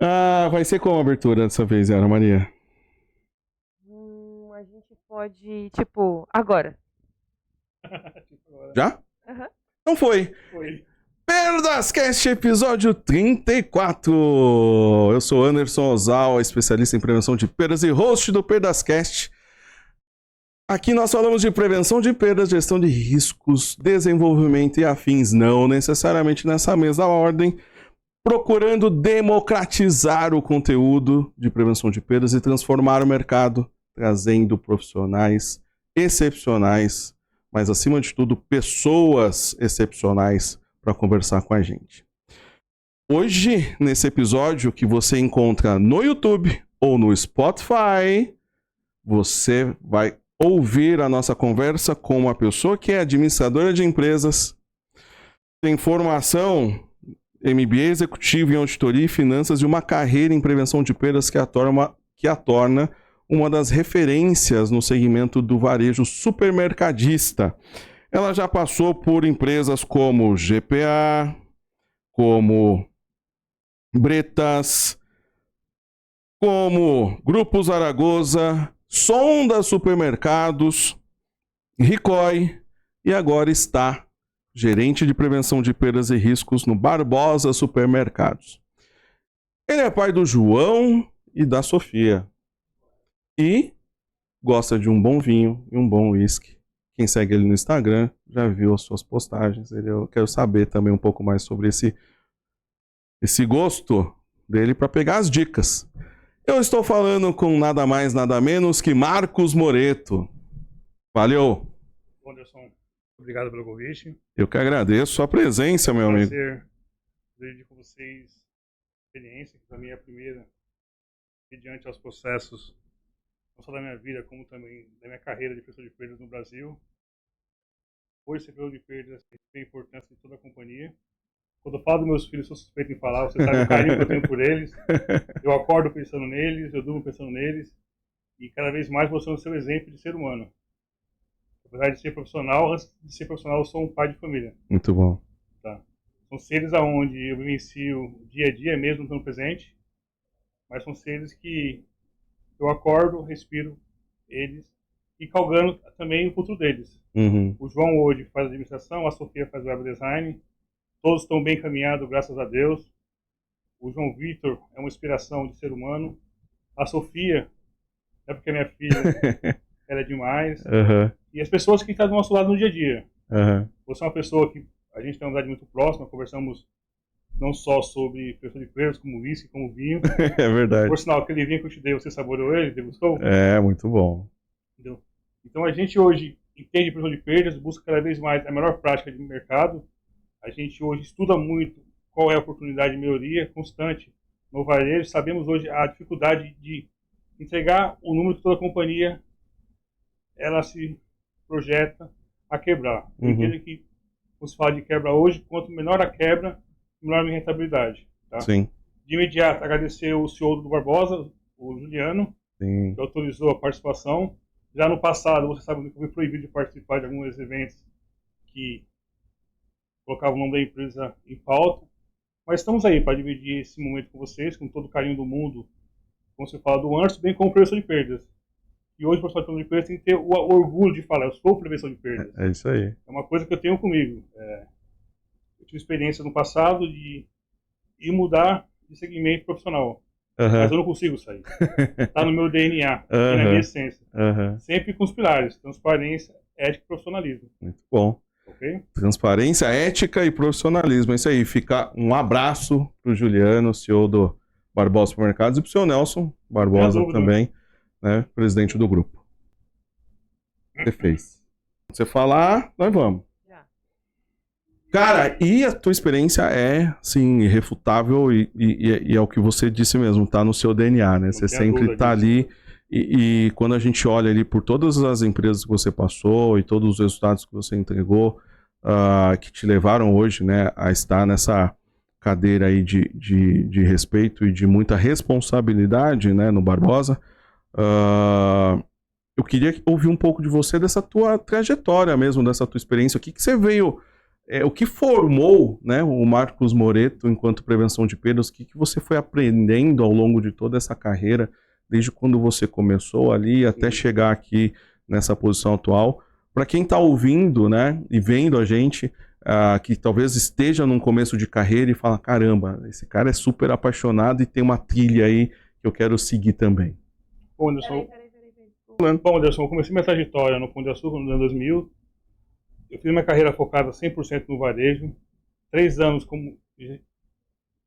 Ah, vai ser como a abertura dessa vez, Ana Maria? A gente pode, tipo, agora. Já? Aham. Não foi. Foi. Perdascast, episódio 34. Eu sou Anderson Ozal, especialista em prevenção de perdas e host do Perdascast. Aqui nós falamos de prevenção de perdas, gestão de riscos, desenvolvimento e afins, não necessariamente nessa mesma ordem, procurando democratizar o conteúdo de prevenção de perdas e transformar o mercado, trazendo profissionais excepcionais, mas acima de tudo, pessoas excepcionais para conversar com a gente. Hoje, nesse episódio que você encontra no YouTube ou no Spotify, você vai ouvir a nossa conversa com uma pessoa que é administradora de empresas, tem formação MBA executivo em auditoria e finanças e uma carreira em prevenção de perdas que a torna uma das referências no segmento do varejo supermercadista. Ela já passou por empresas como GPA, como Bretas, como Grupo Zaragoza, Sonda Supermercados, Ricoh e agora está gerente de prevenção de perdas e riscos no Barbosa Supermercados. Ele é pai do João e da Sofia e gosta de um bom vinho e um bom whisky. Quem segue ele no Instagram já viu as suas postagens. Eu quero saber também um pouco mais sobre esse gosto dele para pegar as dicas. Eu estou falando com nada mais, nada menos que Marcos Moreto. Valeu! Anderson, obrigado pelo convite. Eu que agradeço a presença, meu amigo. Prazer dividir com vocês a experiência, que para mim é a primeira, mediante aos processos, não só da minha vida, como também da minha carreira de pessoa de perdas no Brasil. Hoje, ser pessoa de perdas tem a importância de toda a companhia. Quando eu falo dos meus filhos, sou suspeito em falar, você sabe o carinho que eu tenho por eles. Eu acordo pensando neles, eu durmo pensando neles, e cada vez mais mostrando o seu exemplo de ser humano. Apesar de ser profissional, antes de ser profissional, eu sou um pai de família. Muito bom. Tá? São seres aonde eu vivencio dia a dia, mesmo estando presente, mas são seres que eu acordo, respiro eles e calgando também o futuro deles. Uhum. O João hoje faz administração, a Sofia faz web design, todos estão bem encaminhados, graças a Deus. O João Vitor é uma inspiração de ser humano. A Sofia, é porque é minha filha, ela é demais. Uhum. E as pessoas que estão do nosso lado no dia a dia. Uhum. Você é uma pessoa que a gente tem uma amizade muito próxima, conversamos não só sobre pessoas de perdas, como whisky, como vinho. É verdade. Por sinal, aquele vinho que eu te dei, você saboreou ele, degustou? É, muito bom. Entendeu? Então a gente hoje entende pessoas de perdas, busca cada vez mais a melhor prática de mercado. A gente hoje estuda muito qual é a oportunidade de melhoria constante no varejo. Sabemos hoje a dificuldade de entregar o número que toda a companhia ela se projeta a quebrar. Eu entendo que você fala de quebra hoje, quanto menor a quebra, menor a minha rentabilidade. Tá? Sim. De imediato, agradecer o CEO do Barbosa, o Juliano, Sim. que autorizou a participação. Já no passado, você sabe que eu fui proibido de participar de alguns eventos que colocavam o nome da empresa em pauta. Mas estamos aí para dividir esse momento com vocês, com todo o carinho do mundo, como você fala do Anderson, bem como prevenção de perdas. E hoje, para falar de prevenção de perdas, tem que ter o orgulho de falar, eu sou prevenção de perdas. É isso aí. É uma coisa que eu tenho comigo. Eu tive experiência no passado de ir mudar de segmento profissional. Mas eu não consigo sair. Está no meu DNA, na minha essência. Sempre com os pilares, transparência, ética e profissionalismo. Muito bom. Okay? Transparência, ética e profissionalismo. É isso aí. Fica um abraço pro Juliano, CEO do Barbosa Supermercados, e pro seu Nelson Barbosa também, né, presidente do grupo. Você fez. Você falar, nós vamos. Já. Cara, e a tua experiência é, assim, irrefutável e é o que você disse mesmo, tá no seu DNA, né? Você sempre tá ali e quando a gente olha ali por todas as empresas que você passou e todos os resultados que você entregou, que te levaram hoje, né, a estar nessa cadeira aí de respeito e de muita responsabilidade, né, no Barbosa, eu queria ouvir um pouco de você, dessa tua trajetória mesmo, dessa tua experiência. O que você veio o que formou, né, o Marcos Moreto enquanto prevenção de perdas, o que você foi aprendendo ao longo de toda essa carreira, desde quando você começou ali até chegar aqui nessa posição atual. Para quem está ouvindo, né, e vendo a gente, que talvez esteja num começo de carreira e fala, caramba, esse cara é super apaixonado e tem uma trilha aí que eu quero seguir também. Bom, Anderson, eu comecei minha trajetória no Pão de Açúcar no ano 2000. Eu fiz minha carreira focada 100% no varejo. 3 anos como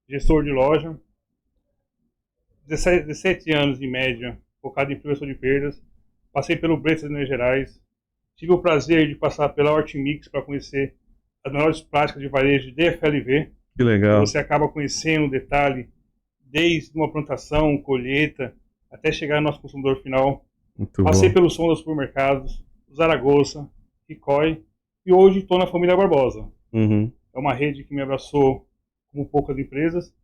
gestor de loja. 17 anos em média focado em prevenção de perdas. Passei pelo Bretas Minas Gerais. Tive o prazer de passar pela Hortimix para conhecer as melhores práticas de varejo de FLV. Que legal. Você acaba conhecendo o detalhe desde uma plantação, colheita, até chegar no nosso consumidor final. Muito Passei bom. pelo som dos supermercados, Zaragoza, Ricói, e hoje estou na família Barbosa. Uhum. É uma rede que me abraçou como poucas empresas.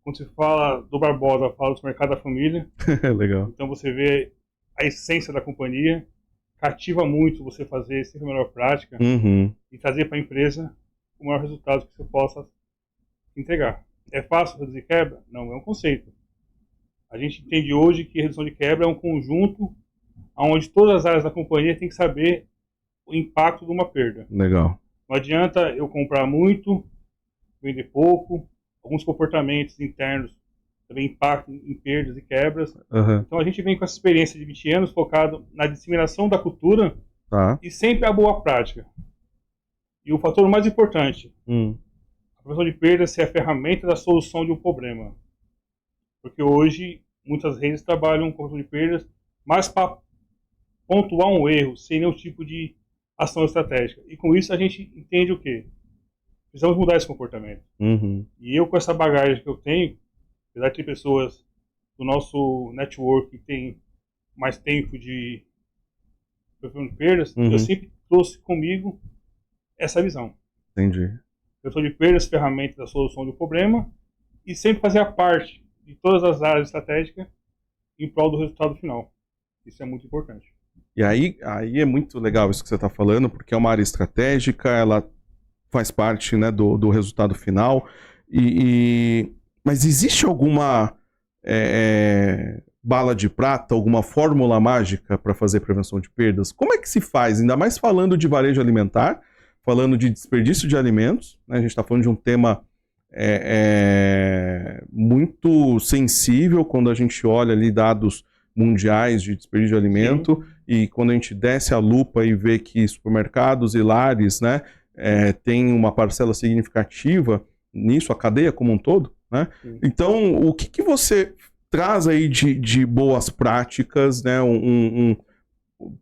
Quando se fala do Barbosa, fala do mercado da família. Legal. Então você vê a essência da companhia, cativa muito você fazer sempre a melhor prática e trazer para a empresa o maior resultado que você possa entregar. É fácil reduzir quebra? Não, é um conceito. A gente entende hoje que redução de quebra é um conjunto onde todas as áreas da companhia têm que saber o impacto de uma perda. Legal. Não adianta eu comprar muito, vender pouco, alguns comportamentos internos também impactam em perdas e quebras. Então a gente vem com essa experiência de 20 anos focado na disseminação da cultura e sempre a boa prática. E o fator mais importante, a prevenção de perdas é a ferramenta da solução de um problema. Porque hoje muitas redes trabalham com prevenção de perdas, mas para pontuar um erro, sem nenhum tipo de ação estratégica. E com isso a gente entende o quê? Precisamos mudar esse comportamento. E eu, com essa bagagem que eu tenho, apesar de ter pessoas do nosso network que tem mais tempo de prevenção de perdas, eu sempre trouxe comigo essa visão. Entendi. Prevenção de perdas, ferramenta da solução do problema, e sempre fazer a parte de todas as áreas estratégicas em prol do resultado final. Isso é muito importante. E aí é muito legal isso que você está falando, porque é uma área estratégica, ela faz parte, né, do resultado final. Mas existe alguma bala de prata, alguma fórmula mágica para fazer prevenção de perdas? Como é que se faz? Ainda mais falando de varejo alimentar, falando de desperdício de alimentos, né? A gente está falando de um tema muito sensível quando a gente olha ali dados mundiais de desperdício de alimento. Sim. E quando a gente desce a lupa e vê que supermercados e lares, né, tem uma parcela significativa nisso, a cadeia como um todo, né? Então, o que você traz aí de boas práticas, né,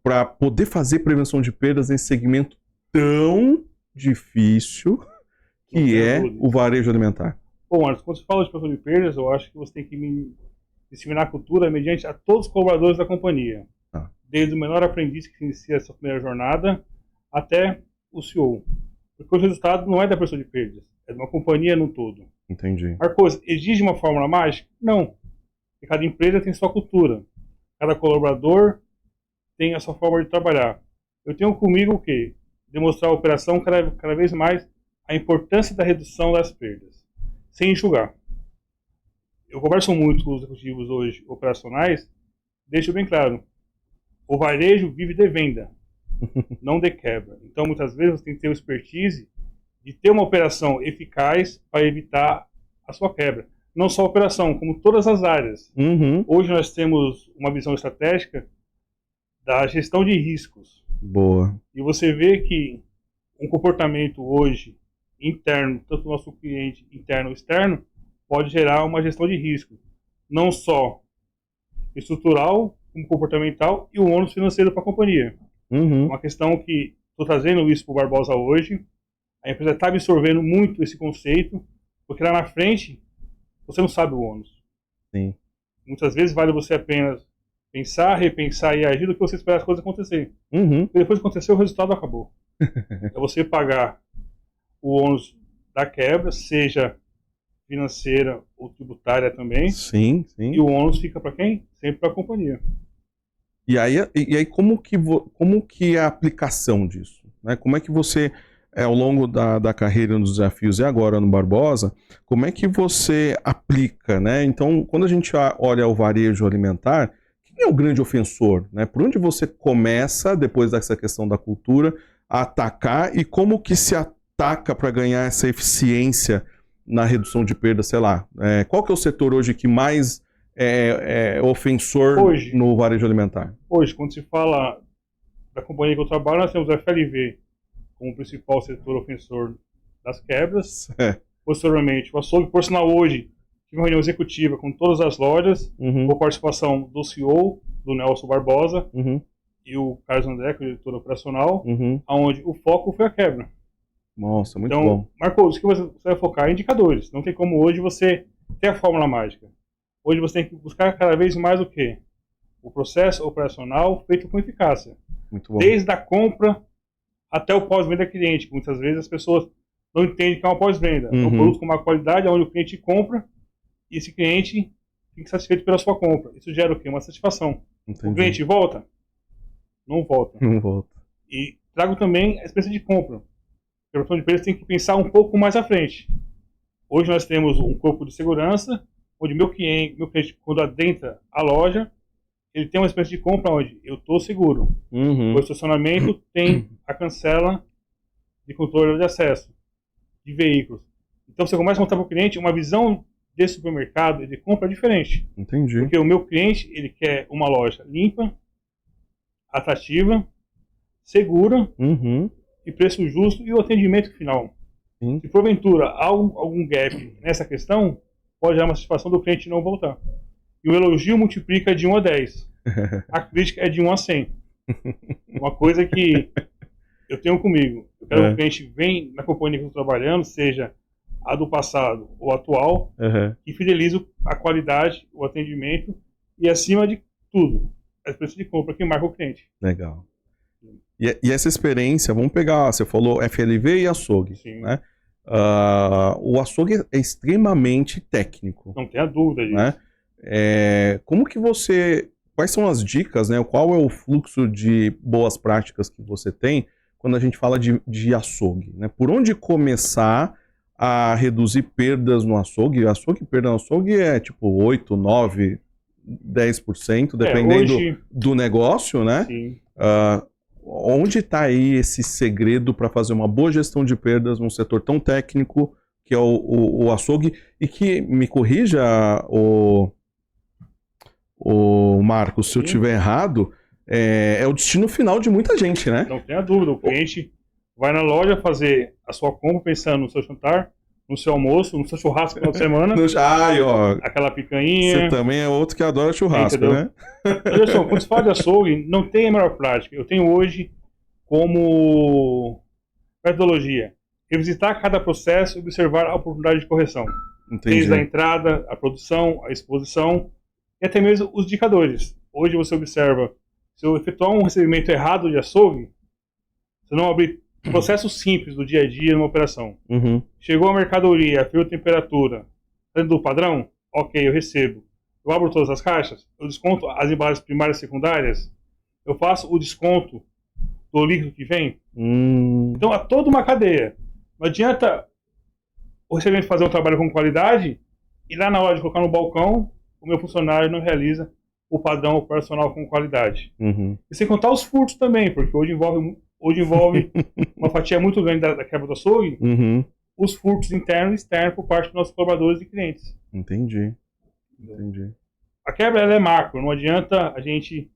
para poder fazer prevenção de perdas nesse segmento tão difícil que é o varejo alimentar? Bom, Anderson, quando você fala de prevenção de perdas, eu acho que você tem que disseminar a cultura mediante a todos os colaboradores da companhia. Desde o menor aprendiz que inicia a sua primeira jornada até o CEO. Porque o resultado não é da prevenção de perdas, é de uma companhia no todo. Entendi. Marcos, exige uma fórmula mágica? Não. Porque cada empresa tem sua cultura. Cada colaborador tem a sua forma de trabalhar. Eu tenho comigo o quê? Demonstrar a operação cada vez mais a importância da redução das perdas, sem enxugar. Eu converso muito com os executivos hoje operacionais, deixo bem claro, o varejo vive de venda, não de quebra. Então, muitas vezes, você tem que ter o expertise de ter uma operação eficaz para evitar a sua quebra. Não só a operação, como todas as áreas. Hoje nós temos uma visão estratégica da gestão de riscos. Boa. E você vê que um comportamento hoje interno, tanto do nosso cliente interno ou externo, pode gerar uma gestão de risco. Não só estrutural, como comportamental e o ônus financeiro para a companhia. Uma questão que estou trazendo isso para o Barbosa hoje. A empresa está absorvendo muito esse conceito, porque lá na frente você não sabe o ônus. Sim. Muitas vezes vale você apenas pensar, repensar e agir do que você esperar as coisas acontecerem. Porque depois que aconteceu, o resultado acabou. É você pagar o ônus da quebra, seja financeira ou tributária também. Sim. E o ônus fica para quem? Sempre para a companhia. E aí como que é a aplicação disso? Né? Como é que você ao longo da carreira nos desafios e agora no Barbosa, como é que você aplica, né? Então, quando a gente olha o varejo alimentar, quem é o grande ofensor, né? Por onde você começa, depois dessa questão da cultura, a atacar e como que se ataca para ganhar essa eficiência na redução de perdas, sei lá. Qual que é o setor hoje que mais é ofensor Hoje. no varejo alimentar? Hoje, quando se fala da companhia que eu trabalho, nós temos a FLV como principal setor ofensor das quebras. Posteriormente, o açougue, por sinal, hoje tive uma reunião executiva com todas as lojas, com participação do CEO, do Nelson Barbosa, e o Carlos André, que é o diretor operacional, onde o foco foi a quebra. Nossa, muito então, bom. Marcos, o que você vai focar? Em indicadores. Não tem como hoje você ter a fórmula mágica. Hoje você tem que buscar cada vez mais o quê? O processo operacional feito com eficácia. Muito bom. Desde a compra até o pós-venda cliente. Muitas vezes as pessoas não entendem que é uma pós-venda. É um produto com uma qualidade onde o cliente compra e esse cliente fica satisfeito pela sua compra. Isso gera o quê? Uma satisfação. Entendi. O cliente volta? Não volta. Não volta. E trago também a experiência de compra. A gestão de preços tem que pensar um pouco mais à frente. Hoje nós temos um corpo de segurança, onde meu cliente quando adentra a loja, ele tem uma experiência de compra onde eu estou seguro. O estacionamento tem a cancela de controle de acesso de veículos. Então você começa a mostrar para o cliente uma visão de supermercado e de compra diferente. Entendi. Porque o meu cliente, ele quer uma loja limpa, atrativa, segura e preço justo e o atendimento final. Se porventura há algum gap nessa questão, pode dar uma satisfação do cliente não voltar. E o elogio multiplica de 1 a 10. A crítica é de 1 a 100. Uma coisa que eu tenho comigo. Eu quero que o cliente venha na companhia que eu estou trabalhando, seja a do passado ou atual, e fidelize a qualidade, o atendimento e, acima de tudo, a experiência de compra que marca o cliente. Legal. E essa experiência, vamos pegar, você falou FLV e açougue. Sim. Né? O açougue é extremamente técnico. Não tenha dúvida disso. Né? Como que você... Quais são as dicas, né? Qual é o fluxo de boas práticas que você tem quando a gente fala de açougue? Né? Por onde começar a reduzir perdas no açougue? Perda no açougue é tipo 8, 9, 10%, dependendo hoje... do negócio, né? Sim. Onde está aí esse segredo para fazer uma boa gestão de perdas num setor tão técnico que é o açougue? E que, me corrija, o Marcos, se eu estiver errado, é o destino final de muita gente, né? Não tenha dúvida, o cliente vai na loja fazer a sua compra pensando no seu jantar, no seu almoço, no seu churrasco no final de semana. Aquela picanha. Você também é outro que adora churrasco, né? Olha só, quando se fala de açougue, não tem a melhor prática. Eu tenho hoje como metodologia revisitar cada processo e observar a oportunidade de correção. Entendi. Desde a entrada, a produção, a exposição e até mesmo os indicadores. Hoje você observa, se eu efetuar um recebimento errado de açougue, se não abrir processos simples do dia a dia numa operação. Chegou a mercadoria, frio temperatura, dentro do padrão, ok, eu recebo. Eu abro todas as caixas, eu desconto as embalagens primárias e secundárias, eu faço o desconto do líquido que vem. Então há toda uma cadeia. Não adianta o recebimento fazer um trabalho com qualidade e lá na hora de colocar no balcão, o meu funcionário não realiza o padrão operacional com qualidade. E sem contar os furtos também, porque hoje envolve uma fatia muito grande da quebra do açougue, os furtos internos e externos por parte dos nossos colaboradores e clientes. Entendi. A quebra ela é macro, não adianta a gente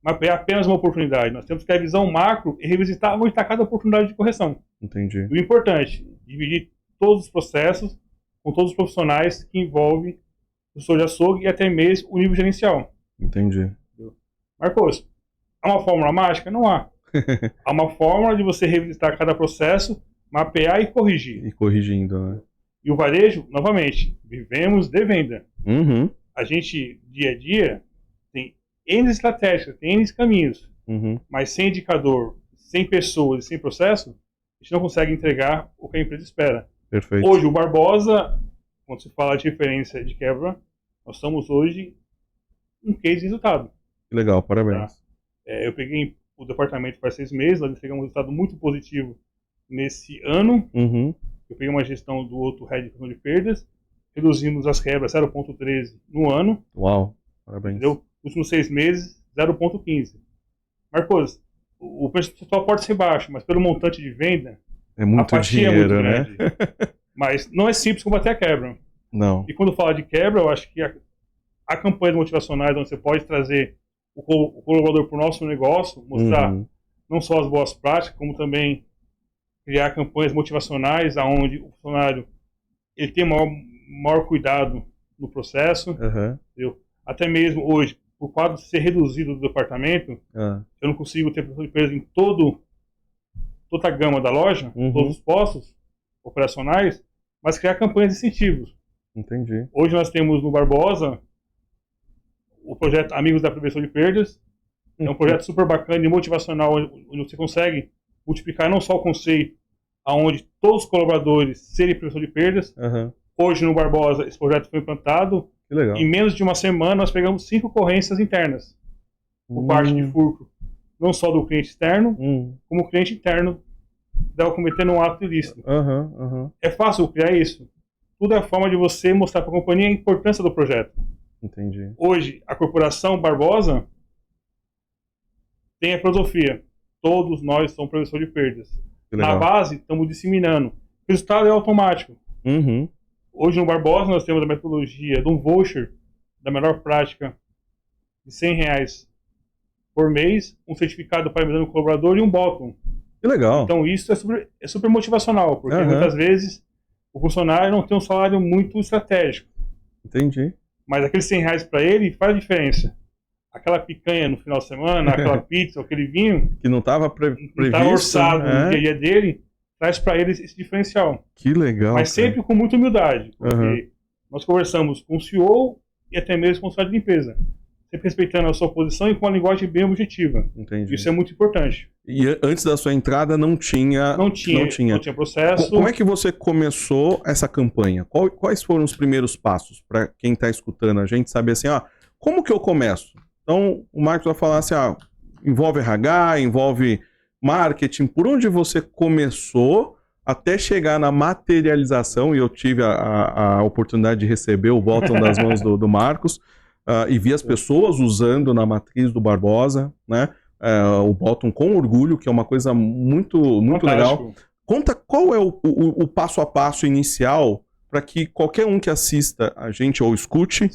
mapear apenas uma oportunidade. Nós temos que ter a visão macro e revisitar onde está cada oportunidade de correção. Entendi. E o importante, dividir todos os processos com todos os profissionais que envolvem o setor de açougue e até mesmo o nível gerencial. Entendi. Marcos, há uma fórmula mágica? Não há. Há uma fórmula de você revisitar cada processo, mapear e corrigir. E corrigindo, né? E o varejo, novamente, vivemos de venda. A gente, dia a dia, tem N estratégias, tem N caminhos, mas sem indicador, sem pessoas e sem processo, a gente não consegue entregar o que a empresa espera. Perfeito. Hoje, o Barbosa, quando se fala de referência de quebra, nós estamos hoje um case de resultado. Legal, parabéns. Tá? Eu peguei o departamento faz 6 meses, nós entregamos um resultado muito positivo nesse ano. Uhum. Eu peguei uma gestão do outro head de gestão de perdas, reduzimos as quebras 0,13 no ano. Uau, parabéns. Entendeu? Nos últimos 6 meses, 0,15. Marcos, o percentual pode ser baixo, mas pelo montante de venda, É muito a fatia dinheiro, é muito né? grande. Mas não é simples combater a quebra. Não. E quando fala de quebra, eu acho que a campanha motivacionais, onde você pode trazer o colaborador para o nosso negócio, mostrar não só as boas práticas, como também criar campanhas motivacionais, onde o funcionário ele tem maior cuidado no processo. Entendeu? Até mesmo hoje, por quadro de ser reduzido do departamento, eu não consigo ter pessoas de perdas em toda a gama da loja, todos os postos operacionais, mas criar campanhas de incentivos. Entendi. Hoje nós temos no Barbosa o projeto Amigos da Prevenção de Perdas. É um projeto super bacana e motivacional, onde você consegue multiplicar não só o conceito, aonde todos os colaboradores serem prevenção de perdas. Hoje no Barbosa esse projeto foi implantado. Que legal. Em menos de uma semana nós pegamos 5 ocorrências internas por parte de furto, não só do cliente externo, como o cliente interno deve cometer um ato ilícito. É fácil criar isso. Tudo é a forma de você mostrar para a companhia a importância do projeto. Entendi. Hoje, a corporação Barbosa tem a filosofia: todos nós somos prevenção de perdas. Na base, estamos disseminando. O resultado é automático. Hoje no Barbosa nós temos a metodologia de um voucher da melhor prática de R$100 por mês, um certificado parabenizando o colaborador e um bottom. Que legal. Então isso é super motivacional, porque muitas vezes o funcionário não tem um salário muito estratégico. Entendi. Mas aqueles R$100 para ele faz a diferença. Aquela picanha no final de semana, aquela pizza, aquele vinho que não estava previsto, não estava orçado no dia a dia dele, traz para ele esse diferencial. Que legal. Mas sempre com muita humildade, porque nós conversamos com o CEO e até mesmo com o funcionário de limpeza, sempre respeitando a sua posição e com a linguagem bem objetiva. Entendi. Isso é muito importante. E antes da sua entrada não tinha processo. Como é que você começou essa campanha? Quais foram os primeiros passos para quem está escutando a gente saber assim, como que eu começo? Então o Marcos vai falar assim, envolve RH, envolve marketing, por onde você começou até chegar na materialização, e eu tive a oportunidade de receber o bottom das mãos do Marcos, e vi as pessoas usando na matriz do Barbosa, né? O bottom com orgulho, que é uma coisa muito legal. Conta qual é o passo a passo inicial para que qualquer um que assista a gente ou escute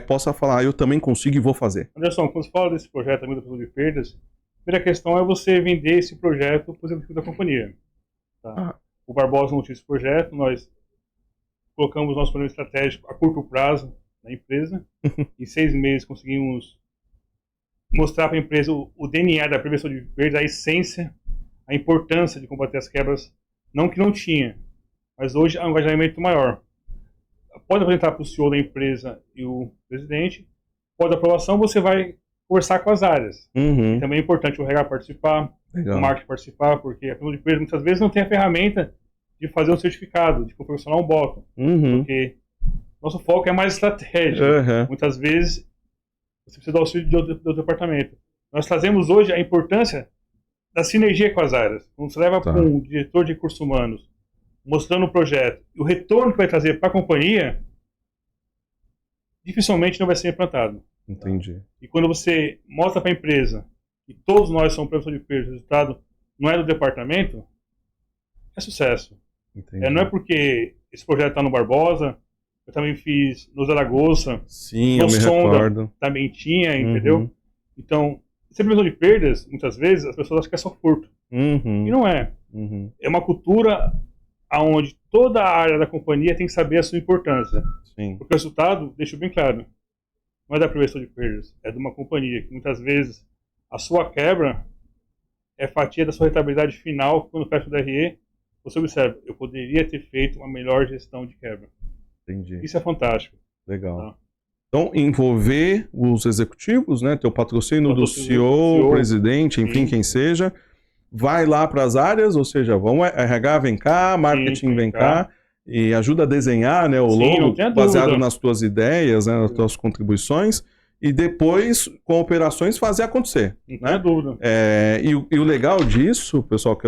possa falar, eu também consigo e vou fazer. Anderson, quando você fala desse projeto Amigo da Prevenção de Perdas, a primeira questão é você vender esse projeto para os executivos da companhia. Tá? O Barbosa não tinha esse projeto, nós colocamos nosso plano estratégico a curto prazo na empresa. Em 6 meses conseguimos mostrar para a empresa o DNA da prevenção de perdas, a essência, a importância de combater as quebras, não que não tinha, mas hoje há um engajamento maior. Pode apresentar para o CEO da empresa e o presidente, pode aprovação, você vai conversar com as áreas. E também é importante o RH participar, o marketing participar, porque a prevenção de perdas muitas vezes não tem a ferramenta de fazer um certificado, de confeccionar um bottom, porque nosso foco é mais estratégico. Muitas vezes você precisa do auxílio do departamento. Nós trazemos hoje a importância da sinergia com as áreas. Quando você leva para um diretor de recursos humanos, mostrando o projeto, e o retorno que vai trazer para a companhia, dificilmente não vai ser implantado. Entendi. E quando você mostra para a empresa que todos nós somos prevenção de perdas, o resultado não é do departamento, é sucesso. Não é porque esse projeto está no Barbosa, eu também fiz no Zaragoza. Sim, eu me recordo. Também tinha, entendeu? Então, ser prevenção de perdas, muitas vezes, as pessoas acham que é só furto. E não é. É uma cultura onde toda a área da companhia tem que saber a sua importância. Porque o resultado, deixa bem claro, não é da prevenção de perdas, é de uma companhia que muitas vezes a sua quebra é fatia da sua rentabilidade final. Quando fecha o DRE, você observa, eu poderia ter feito uma melhor gestão de quebra. Entendi. Isso é fantástico. Legal. Então, envolver os executivos, né? Ter o patrocínio do CEO, presidente, enfim, quem seja. Vai lá para as áreas, ou seja, vamos RH vem cá, marketing vem cá, e ajuda a desenhar, né, o logo baseado nas tuas ideias, né, nas tuas contribuições. e depois, com operações, fazer acontecer. Não Né? tenha dúvida. E o legal disso, pessoal, que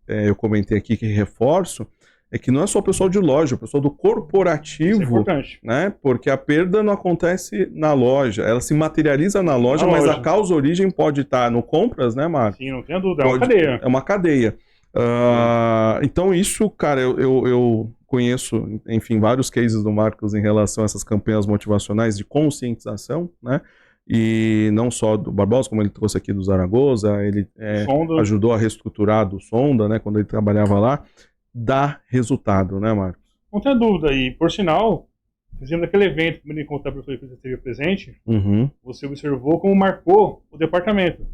eu comentei aqui, que reforço, é que não é só o pessoal de loja, o pessoal do Isso é corporativo, importante. né? Porque a perda não acontece na loja, ela se materializa na loja, Na mas loja. a causa origem pode estar no compras, né, Marcos? Sim, não tenha dúvida. É uma cadeia. É uma cadeia. Então isso, cara, eu conheço, enfim, vários cases do Marcos em relação a essas campanhas motivacionais de conscientização, né? E não só do Barbosa, como ele trouxe aqui do Zaragoza, ele Sonda. ajudou a reestruturar do Sonda, né? Quando ele trabalhava lá, dá resultado, né, Marcos? Não tenha dúvida. E, por sinal, fizemos aquele evento, primeiro encontro da professora que você esteve presente, Uhum. você observou como marcou o departamento.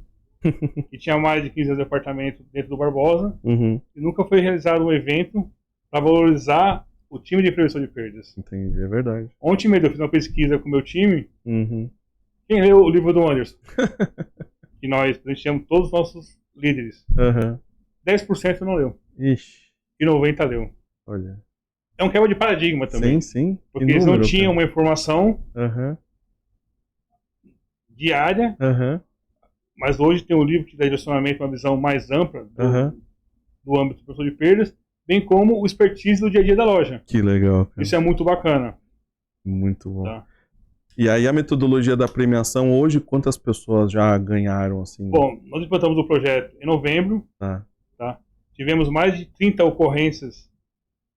Que tinha mais de 15 departamentos dentro do Barbosa, Uhum. e nunca foi realizado um evento para valorizar o time de prevenção de perdas. Entendi, é verdade. Ontem mesmo eu fiz uma pesquisa com o meu time. Uhum. Quem leu o livro do Anderson? Que nós presenteamos todos os nossos líderes. Uhum. 10% não leu. Ixi, E 90% leu. olha. É um quebra de paradigma também. Sim. Porque eles não tinham uma informação Uhum. diária, Uhum. mas hoje tem um livro que dá direcionamento, uma visão mais ampla do âmbito do professor de perdas, bem como o expertise do dia a dia da loja. Que legal, cara. Isso é muito bacana. Muito bom. Tá? E aí a metodologia da premiação hoje, quantas pessoas já ganharam, assim? Bom, nós implantamos o projeto em novembro. Tá. Tivemos mais de 30 ocorrências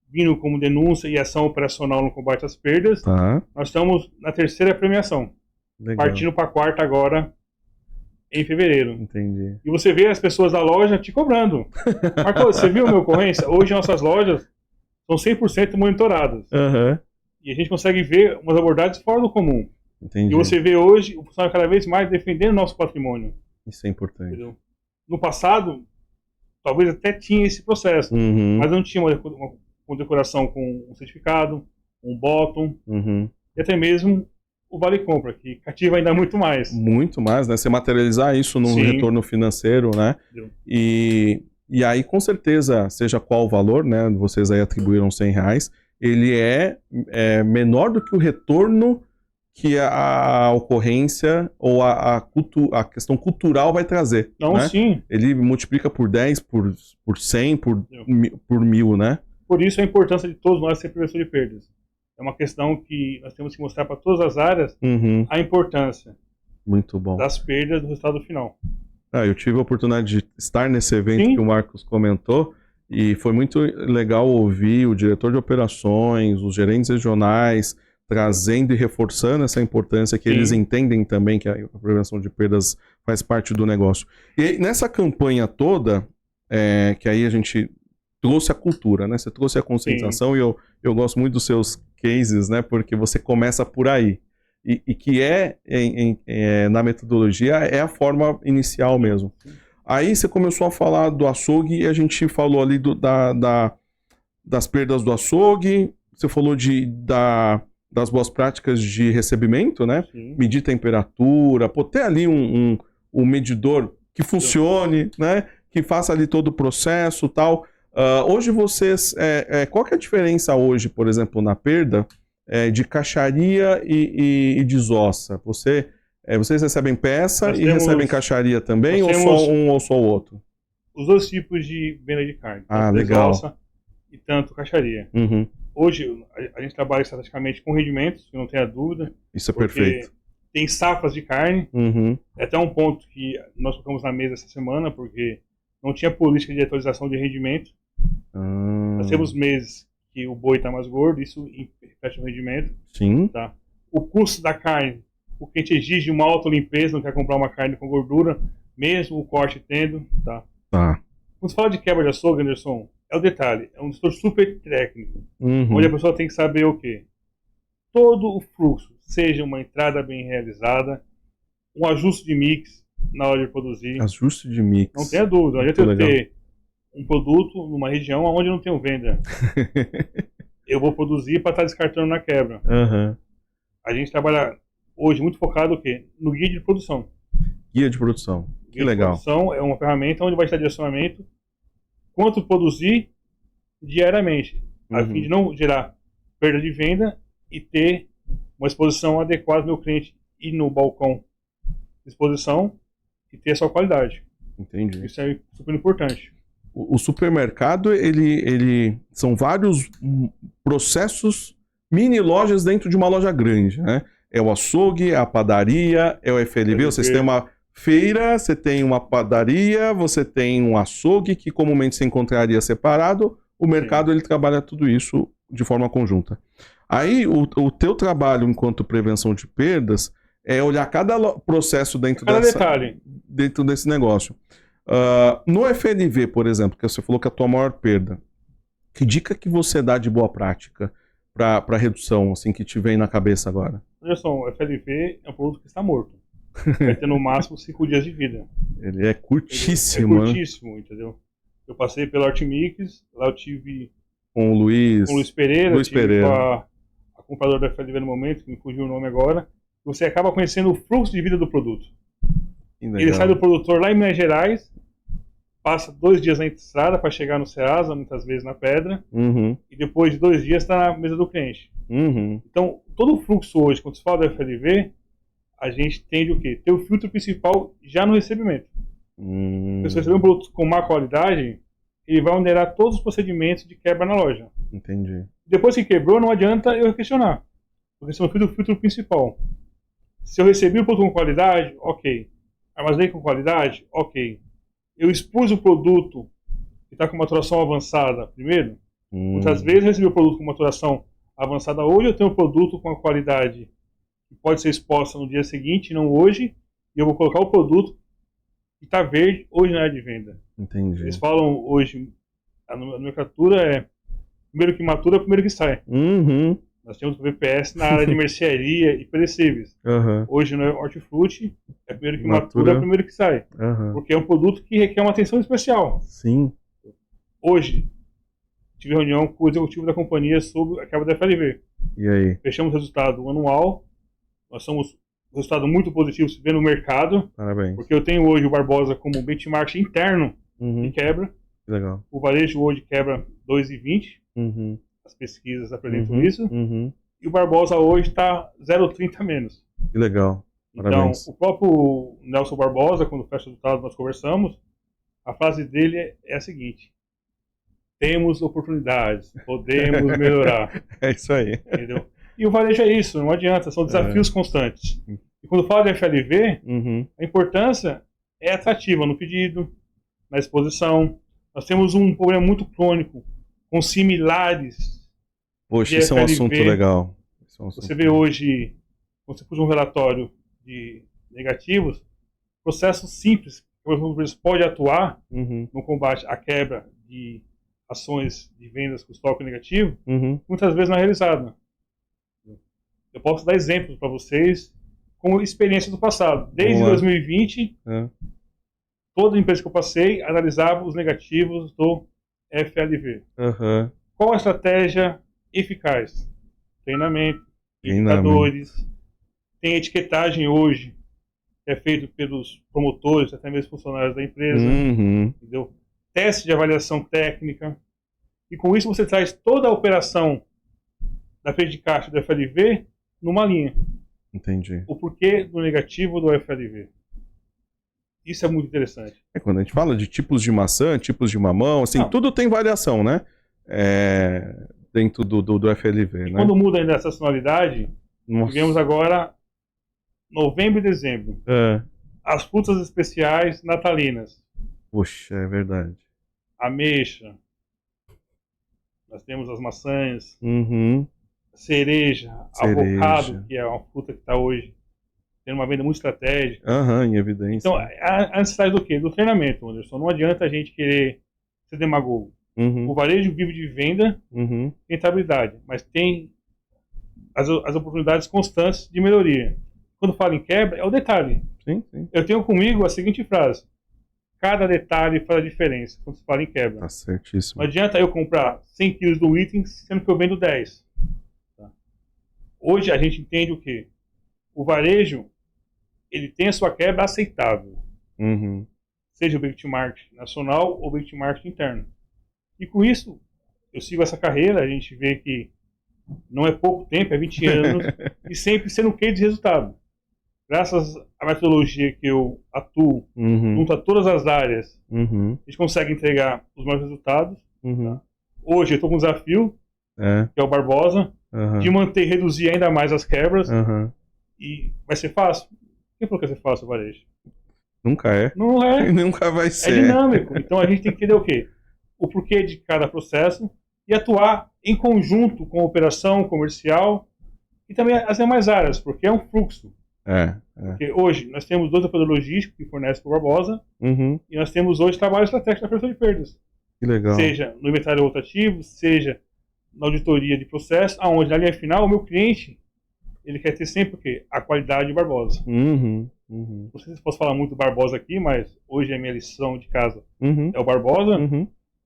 vindo como denúncia e ação operacional no combate às perdas. Tá. Nós estamos na terceira premiação, Legal. partindo para a quarta agora, em fevereiro. Entendi. E você vê as pessoas da loja te cobrando. Marcos, você viu a minha ocorrência? Hoje nossas lojas são 100% monitoradas. Aham. E a gente consegue ver umas abordagens fora do comum. Entendi. E você vê hoje o funcionário cada vez mais defendendo o nosso patrimônio. Isso é importante. Entendeu? No passado, talvez até tinha esse processo, Uhum. mas não tinha uma condecoração com um certificado, um bottom, Uhum. e até mesmo o Vale Compra, que cativa ainda muito mais. Muito mais, né? Você materializar isso num Sim. retorno financeiro, né? Entendeu? E aí, com certeza, seja qual o valor, né? Vocês aí atribuíram R$100, ele é menor do que o retorno que a ocorrência ou a questão cultural vai trazer. Não, né? sim. Ele multiplica por 10, por 100, por 1000, né? Por isso a importância de todos nós ser prevenção de perdas. É uma questão que nós temos que mostrar para todas as áreas Uhum. a importância Muito bom. das perdas do resultado final. Eu tive a oportunidade de estar nesse evento Sim. que o Marcos comentou e foi muito legal ouvir o diretor de operações, os gerentes regionais trazendo e reforçando essa importância que Sim. eles entendem também que a prevenção de perdas faz parte do negócio. E nessa campanha toda, que aí a gente trouxe a cultura, né? Você trouxe a conscientização. Sim. E eu gosto muito dos seus cases, né? Porque você começa por aí. E que na metodologia é a forma inicial mesmo. Aí você começou a falar do açougue e a gente falou ali das perdas do açougue, você falou das boas práticas de recebimento, né? Sim. Medir temperatura, ter ali um medidor que funcione, né? Que faça ali todo o processo e tal. Hoje vocês, qual que é a diferença hoje, por exemplo, na perda de caixaria e desossa? Vocês recebem peça Nós e temos- recebem caixaria também, ou nós só temos- um ou só o outro? Os dois tipos de venda de carne. Ah, tanto legal. desossa e tanto caixaria. Uhum. Hoje, a gente trabalha estrategicamente com rendimentos, que não tenha dúvida. Isso é porque perfeito. tem safras de carne. Uhum. É até um ponto que nós colocamos na mesa essa semana, porque não tinha política de atualização de rendimento. Nós temos meses que o boi está mais gordo, isso reflete o rendimento. Sim. Tá? O custo da carne, o cliente exige uma autolimpeza, não quer comprar uma carne com gordura, mesmo o corte tendo. Tá? Tá. Quando se fala de quebra de açougue, Anderson, é o detalhe, é um estudo super técnico, Uhum. onde a pessoa tem que saber o quê? Todo o fluxo, seja uma entrada bem realizada, um ajuste de mix na hora de produzir. Ajuste de mix. Não tenha dúvida, não adianta eu legal. ter um produto numa região onde não tenho venda. Eu vou produzir para estar descartando na quebra. Uhum. A gente trabalha hoje muito focado o quê? No guia de produção. Guia de produção. Que Guia legal. de produção é uma ferramenta onde vai estar direcionamento quanto produzir diariamente, a fim de não gerar perda de venda e ter uma exposição adequada ao meu cliente ir no balcão de exposição e ter a sua qualidade. Entendi. Isso é super importante. O supermercado, ele são vários processos, mini lojas dentro de uma loja grande, né? É o açougue, é a padaria, é o FLV. Vocês têm uma feira, você tem uma padaria, você tem um açougue que comumente se encontraria separado. O mercado, ele trabalha tudo isso de forma conjunta. Aí, o teu trabalho enquanto prevenção de perdas é olhar cada processo dentro detalhe. Dentro desse negócio. No FLV, por exemplo, que você falou que é a tua maior perda, que dica que você dá de boa prática para redução, assim, que te vem na cabeça agora? Anderson, o FLV é um produto que está morto. Vai ter no máximo 5 dias de vida. Ele é curtíssimo, é curtíssimo, entendeu? Eu passei pela Artmix, lá eu tive com o Luiz Pereira, Pereira. Com a compradora da FLV no momento, que me fugiu o nome agora. Você acaba conhecendo o fluxo de vida do produto. Ele sai do produtor lá em Minas Gerais, passa 2 dias na estrada para chegar no Ceasa, muitas vezes na pedra, e depois de 2 dias está na mesa do cliente. Então, todo o fluxo hoje, quando se fala do FLV, a gente tende o quê? Ter o filtro principal já no recebimento. Se você receber um produto com má qualidade, ele vai onerar todos os procedimentos de quebra na loja. Entendi. Depois que quebrou, não adianta eu questionar, porque se eu fiz o filtro principal. Se eu recebi o produto com qualidade, ok. Armazenei com qualidade, ok. Eu expus o produto que está com maturação avançada primeiro. Muitas vezes eu recebi o produto com maturação avançada hoje, eu tenho o produto com a qualidade que pode ser exposta no dia seguinte, não hoje, e eu vou colocar o produto que está verde hoje na área de venda. Entendi. Eles falam hoje, a nomenclatura primeiro que matura, primeiro que sai. Nós temos o VPS na área de mercearia e perecíveis. Hoje no hortifruti, é primeiro que matura, primeiro que sai. Porque é um produto que requer uma atenção especial. Sim. Hoje, tive reunião com o executivo da companhia sobre a quebra da FLV. E aí? Fechamos o resultado anual. Nós somos um resultado muito positivo se vê no mercado. Parabéns. Porque eu tenho hoje o Barbosa como benchmark interno de quebra. Legal. O varejo hoje quebra 2,20. As pesquisas apresentam isso. E o Barbosa hoje está 0,30 menos. Que legal. Parabéns. Então, o próprio Nelson Barbosa, quando fecha o resultado, nós conversamos, a frase dele é a seguinte: temos oportunidades, podemos melhorar. É isso aí. Entendeu? E o varejo é isso, não adianta, são desafios constantes. E quando fala de FLV, a importância é atrativa no pedido, na exposição. Nós temos um problema muito crônico com similares. Poxa, isso é um assunto legal. Você vê hoje, quando você puxa um relatório de negativos, processos simples que o empresa pode atuar no combate à quebra de ações de vendas com estoque negativo, muitas vezes não é realizado. Eu posso dar exemplos para vocês com experiência do passado. Desde 2020, toda empresa que eu passei analisava os negativos do FLV. Qual a estratégia eficaz? Treinamento, indicadores. Tem etiquetagem hoje, que é feito pelos promotores, até mesmo funcionários da empresa. Entendeu? Teste de avaliação técnica. E com isso você traz toda a operação da frente de caixa do FLV numa linha. Entendi. O porquê do negativo do FLV. Isso é muito interessante. Quando a gente fala de tipos de maçã, tipos de mamão, assim, tudo tem variação, né? Dentro do FLV, e né? quando muda ainda a estacionalidade, tivemos agora novembro e dezembro. As frutas especiais natalinas. Poxa, é verdade. Ameixa. Nós temos as maçãs. Cereja, avocado, que é uma fruta que está hoje tendo uma venda muito estratégica. Em evidência. Então, a necessidade do quê? Do treinamento, Anderson. Não adianta a gente querer ser demagogo. O varejo vive de venda e rentabilidade, mas tem as oportunidades constantes de melhoria. Quando falo em quebra, é o detalhe. Sim. Eu tenho comigo a seguinte frase: cada detalhe faz a diferença quando se fala em quebra. Tá certíssimo. Não adianta eu comprar 100 quilos do item, sendo que eu vendo 10. Tá? Hoje a gente entende o quê? O varejo, ele tem a sua quebra aceitável. Seja o benchmark nacional ou benchmark interno. E com isso, eu sigo essa carreira, a gente vê que não é pouco tempo, é 20 anos, e sempre sendo case de resultado. graças à metodologia que eu atuo, junto a todas as áreas, a gente consegue entregar os melhores resultados. Tá? Hoje eu estou com um desafio, que é o Barbosa, de manter e reduzir ainda mais as quebras. E vai ser fácil? Quem falou que vai ser fácil o varejo? Nunca é. Não é. Nunca vai É ser. dinâmico. Então a gente tem que entender o quê? O porquê de cada processo e atuar em conjunto com a operação comercial e também as demais áreas, porque é um fluxo. Porque hoje nós temos 2 operadores logísticos que fornecem para o Barbosa e nós temos hoje trabalho estratégico na prevenção de perdas. Que legal. Seja no inventário rotativo, seja na auditoria de processo, aonde na linha final o meu cliente ele quer ter sempre o quê? A qualidade de Barbosa. Não sei se posso falar muito do Barbosa aqui, mas hoje é minha lição de casa. É o Barbosa.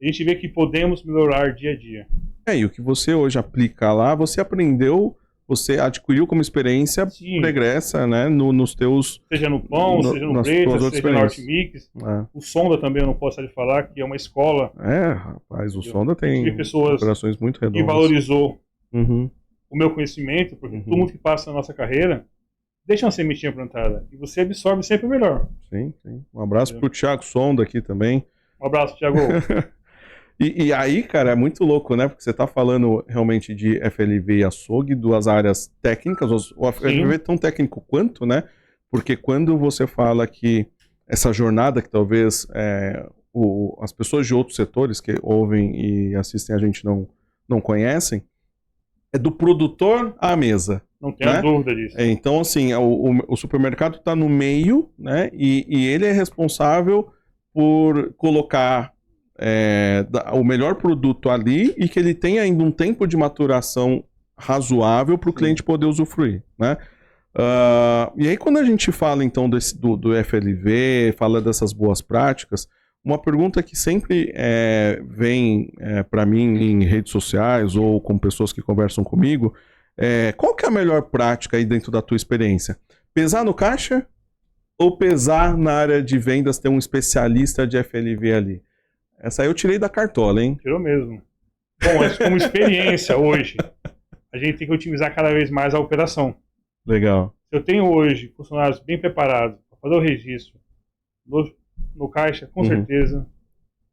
A gente vê que podemos melhorar dia a dia. E o que você hoje aplica lá, você aprendeu, você adquiriu como experiência pregressa, né, nos teus... Seja no pão, seja no preto, seja no Artmix. O Sonda também eu não posso lhe falar, que é uma escola. Rapaz, o Sonda tem pessoas operações muito redondas. Que valorizou o meu conhecimento, porque todo mundo que passa na nossa carreira deixa uma sementinha plantada e você absorve sempre o melhor. Sim. Um abraço pro Thiago Sonda aqui também. Um abraço, Thiago. E aí, cara, é muito louco, né? Porque você tá falando realmente de FLV e açougue, 2 áreas técnicas. O FLV é tão técnico quanto, né? Porque quando você fala que essa jornada que talvez as pessoas de outros setores que ouvem e assistem a gente não conhecem, é do produtor à mesa. Não tenho dúvida disso. Então, assim, o supermercado está no meio, né? E ele é responsável por colocar o melhor produto ali e que ele tenha ainda um tempo de maturação razoável para o cliente poder usufruir, né? E aí, quando a gente fala, então, do FLV, fala dessas boas práticas, uma pergunta que sempre vem para mim em redes sociais ou com pessoas que conversam comigo qual que é a melhor prática aí dentro da tua experiência? Pesar no caixa ou pesar na área de vendas, ter um especialista de FLV ali? Essa aí eu tirei da cartola, hein? Tirou mesmo. Bom, mas como experiência hoje, a gente tem que otimizar cada vez mais a operação. Legal. Se eu tenho hoje funcionários bem preparados para fazer o registro no caixa, com certeza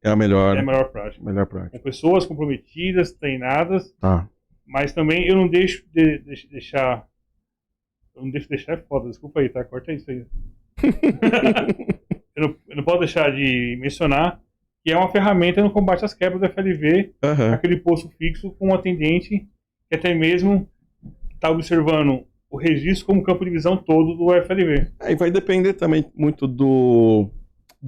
é a melhor prática. Melhor prática. Com pessoas comprometidas, treinadas, mas também eu não deixo deixar. Eu não deixo deixar é foda, desculpa aí, tá? Corta isso aí. eu não posso deixar de mencionar que é uma ferramenta no combate às quebras do FLV, aquele posto fixo com um atendente que até mesmo está observando o registro como campo de visão todo do FLV. E vai depender também muito do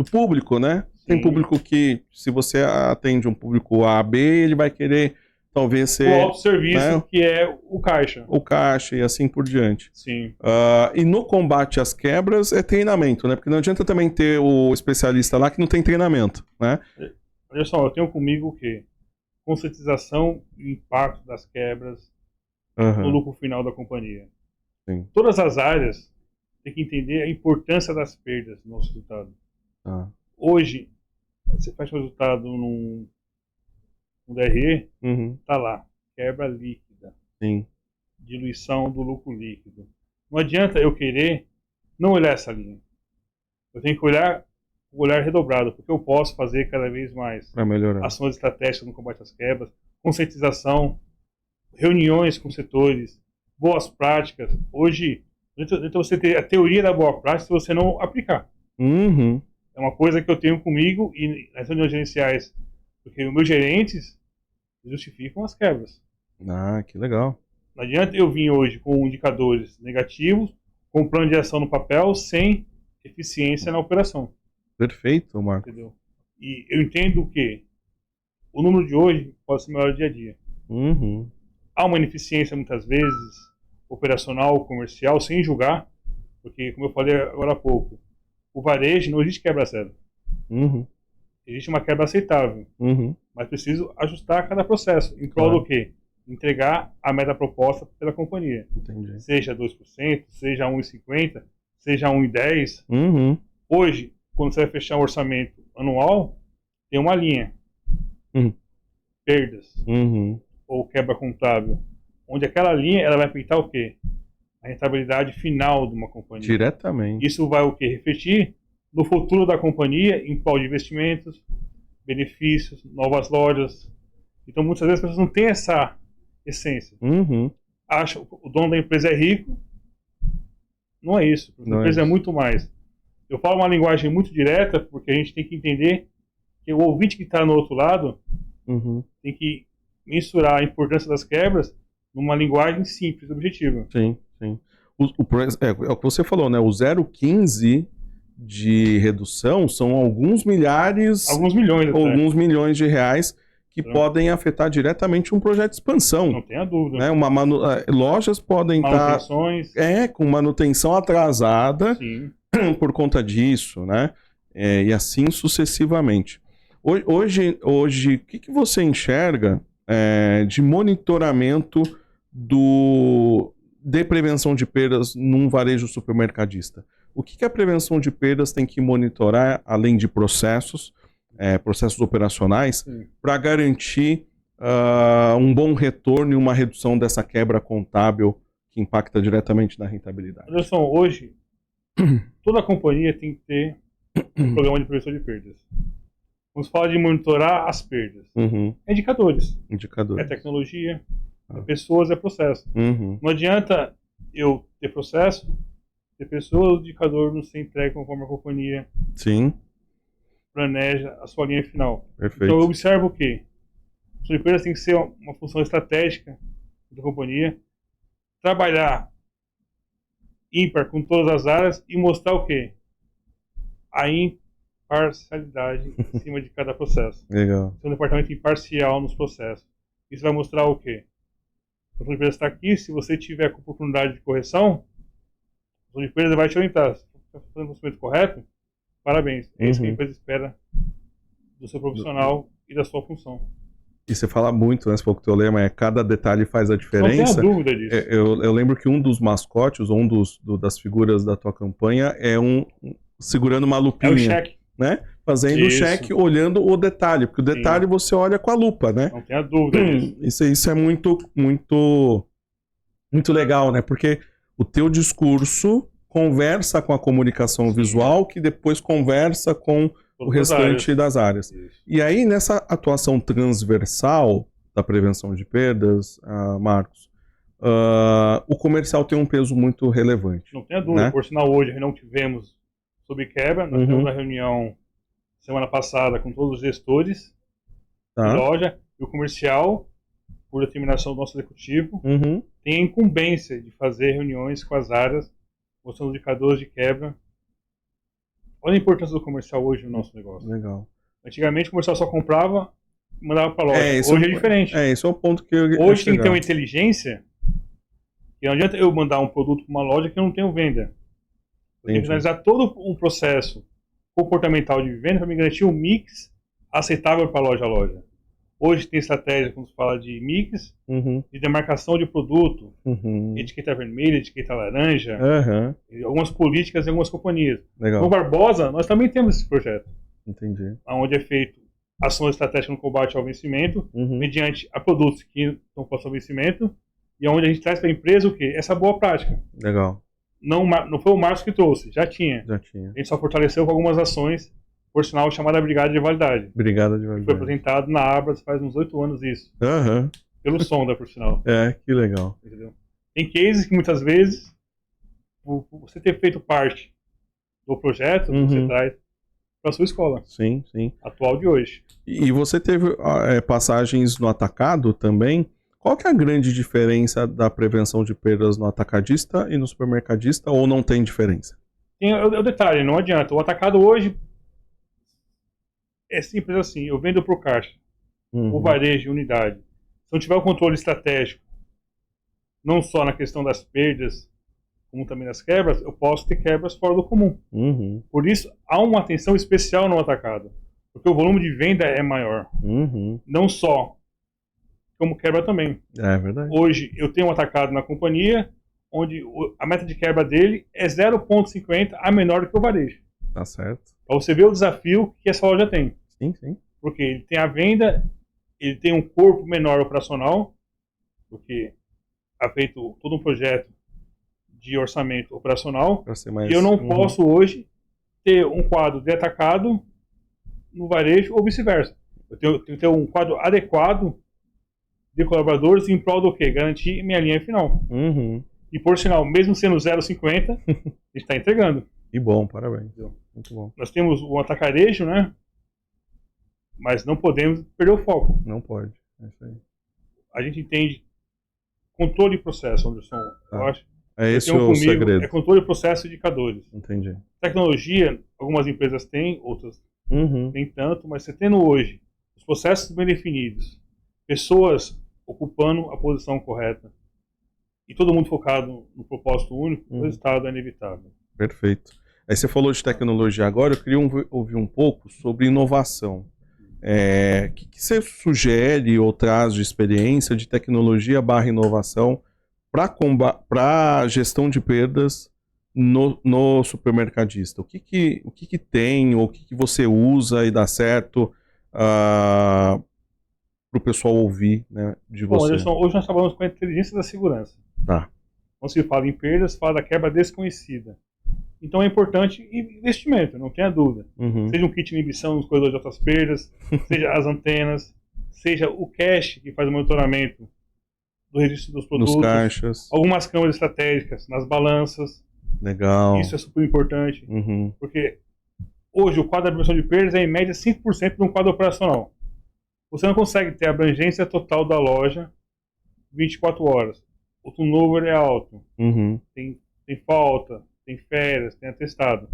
público, né? Sim. Tem público que, se você atende um público A, B, ele vai querer talvez ser... O autosserviço, né? Que é o caixa. O caixa e assim por diante. Sim. E no combate às quebras é treinamento, né? Porque não adianta também ter o especialista lá que não tem treinamento, né? Olha só, eu tenho comigo o quê? Conscientização e impacto das quebras no lucro final da companhia. Sim. Todas as áreas têm que entender a importância das perdas no nosso resultado. Hoje, você faz o resultado num DRE, tá lá, quebra líquida. Sim. Diluição do lucro líquido. Não adianta eu querer não olhar essa linha. Eu tenho que olhar o olhar redobrado, porque eu posso fazer cada vez mais ações estratégicas no combate às quebras, conscientização, reuniões com setores, boas práticas. Hoje, então você ter a teoria da boa prática se você não aplicar. É uma coisa que eu tenho comigo e nas reuniões gerenciais, porque os meus gerentes justificam as quebras. Que legal. Não adianta eu vir hoje com indicadores negativos, com um plano de ação no papel, sem eficiência na operação. Perfeito, Marco. Entendeu? E eu entendo que o número de hoje pode ser melhor dia a dia. Há uma ineficiência, muitas vezes, operacional, comercial, sem julgar, porque, como eu falei agora há pouco, o varejo não existe quebra zero. Existe uma quebra aceitável, mas preciso ajustar cada processo. Em prol do quê? Entregar a meta proposta pela companhia. Entendi. Seja 2%, seja 1,50%, seja 1,10%. Hoje, quando você vai fechar um orçamento anual, tem uma linha. Perdas. Ou quebra contábil. Onde aquela linha ela vai afetar o quê? a rentabilidade final de uma companhia. Diretamente. Isso vai o quê? Refletir no futuro da companhia em prol de investimentos, benefícios, novas lojas. Então, muitas vezes as pessoas não têm essa essência. Uhum. Acham que o dono da empresa é rico. Não é isso. A Não é empresa é isso. muito mais. Eu falo uma linguagem muito direta porque a gente tem que entender que o ouvinte que está no outro lado Uhum. tem que mensurar a importância das quebras numa linguagem simples, objetiva. Sim, sim. É o que você falou, né? O 0,15 de redução são alguns milhares, Alguns milhões até. alguns milhões de reais que Então, podem afetar diretamente um projeto de expansão. não tenha dúvida. Né? Lojas podem estar Manutenções. com manutenção atrasada Sim. por conta disso, né? E assim sucessivamente. Hoje o que você enxerga de monitoramento de prevenção de perdas num varejo supermercadista? O que a prevenção de perdas tem que monitorar, além de processos operacionais, para garantir um bom retorno e uma redução dessa quebra contábil que impacta diretamente na rentabilidade? Anderson, hoje, toda companhia tem que ter um programa de prevenção de perdas. Vamos falar de monitorar as perdas. Uhum. É indicadores. Indicadores. É tecnologia, é pessoas, é processo. Uhum. Não adianta eu ter processo, ter pessoas, o indicador não ser entregue conforme a companhia Sim, planeja a sua linha final. perfeito. Então eu observo o quê? A sua empresa tem que ser uma função estratégica da companhia, trabalhar ímpar com todas as áreas e mostrar o quê? A imparcialidade em cima de cada processo. Legal. Ser um departamento imparcial nos processos. Isso vai mostrar o quê? A sua empresa está aqui, se você tiver com oportunidade de correção, a sua empresa vai te orientar. Se você está fazendo o procedimento correto, parabéns. É isso que a empresa espera do seu profissional e da sua função. E você fala muito, né? Você falou que o teu lema é cada detalhe faz a diferença. Não tenha dúvida disso. Eu lembro que um dos mascotes, ou das figuras da tua campanha, é segurando uma lupinha. É o cheque. Né? Fazendo o cheque, olhando o detalhe, porque o detalhe você olha com a lupa, né? Não tenha dúvida disso. Isso é muito, muito, muito legal, né? Porque o teu discurso conversa com a comunicação visual, que depois conversa com o restante das áreas. Isso. E aí, nessa atuação transversal da prevenção de perdas, Marcos, o comercial tem um peso muito relevante. Não tenha dúvida. Né? Por sinal, hoje não tivemos sobre quebra. Nós tivemos uma reunião semana passada com todos os gestores da loja e o comercial, por determinação do nosso executivo, tem a incumbência de fazer reuniões com as áreas, mostrando os indicadores de quebra. Olha a importância do comercial hoje no nosso negócio. Legal. Antigamente o comercial só comprava e mandava para a loja. Hoje é diferente. Esse é o ponto que eu hoje tem que ter uma inteligência, que não adianta eu mandar um produto para uma loja que eu não tenho venda. Eu tenho que analisar todo um processo comportamental de venda para me garantir um mix aceitável para loja a loja. Hoje tem estratégia, quando se fala de mix, de demarcação de produto, etiqueta vermelha, etiqueta laranja, algumas políticas em algumas companhias. Legal. No Barbosa, nós também temos esse projeto. Entendi. Onde é feito ação estratégica no combate ao vencimento, mediante a produtos que estão passando vencimento, e onde a gente traz para a empresa o quê? Essa boa prática. Legal. Não foi o Márcio que trouxe, já tinha. Já tinha. A gente só fortaleceu com algumas ações, por sinal, chamada Brigada de Validade. Brigada de Validade. Foi apresentado na Abras faz uns 8 anos isso. Pelo Sonda, por sinal. Que legal. Entendeu? Tem cases que muitas vezes, por você ter feito parte do projeto, você traz para a sua escola. Sim, sim. Atual de hoje. E você teve passagens no atacado também. Qual que é a grande diferença da prevenção de perdas no atacadista e no supermercadista, ou não tem diferença? Tem o detalhe, não adianta. O atacado hoje é simples assim, eu vendo para o caixa, o varejo e unidade. Se não tiver o controle estratégico, não só na questão das perdas, como também das quebras, eu posso ter quebras fora do comum. Por isso, há uma atenção especial no atacado, porque o volume de venda é maior. Não só como quebra também. É verdade. Hoje eu tenho um atacado na companhia onde a meta de quebra dele é 0,50 a menor do que o varejo. Tá certo. Para você ver o desafio que essa loja tem. Sim, sim. Porque ele tem a venda, ele tem um corpo menor operacional, porque é feito todo um projeto de orçamento operacional. Pra ser mais... E eu não posso hoje ter um quadro de atacado no varejo ou vice-versa. Eu tenho que ter um quadro adequado de colaboradores em prol do quê? Garantir minha linha final. Uhum. E por sinal, mesmo sendo 0,50, a gente está entregando. Que bom, parabéns. Muito bom. Nós temos o atacarejo, né? Mas não podemos perder o foco. Não pode. É isso aí. A gente entende controle de processo, Anderson. Eu acho. É esse Tenho o segredo. É controle de processo e indicadores. Entendi. Tecnologia, algumas empresas têm, outras Uhum. nem tanto, mas você tendo hoje os processos bem definidos, pessoas ocupando a posição correta e todo mundo focado no propósito único, o resultado é inevitável. Perfeito. Aí você falou de tecnologia agora, eu queria ouvir um pouco sobre inovação. O que você sugere ou traz de experiência de tecnologia / inovação para gestão de perdas no supermercadista? O que tem, ou o que você usa e dá certo para o pessoal ouvir, né, de Bom, você? Anderson, hoje nós trabalhamos com a inteligência da segurança. Tá. Quando se fala em perdas, fala da quebra desconhecida. Então é importante investimento, não tenha dúvida. Uhum. Seja um kit de inibição nos corredores de altas perdas, seja as antenas, seja o cache que faz o monitoramento do registro dos produtos, nos caixas. algumas câmeras estratégicas nas balanças. Legal. Isso é super importante, Uhum. porque hoje o quadro de prevenção de perdas é em média 5% de um quadro operacional. Você não consegue ter a abrangência total da loja 24 horas. O turnover é alto, Uhum. tem falta, tem férias, tem atestado.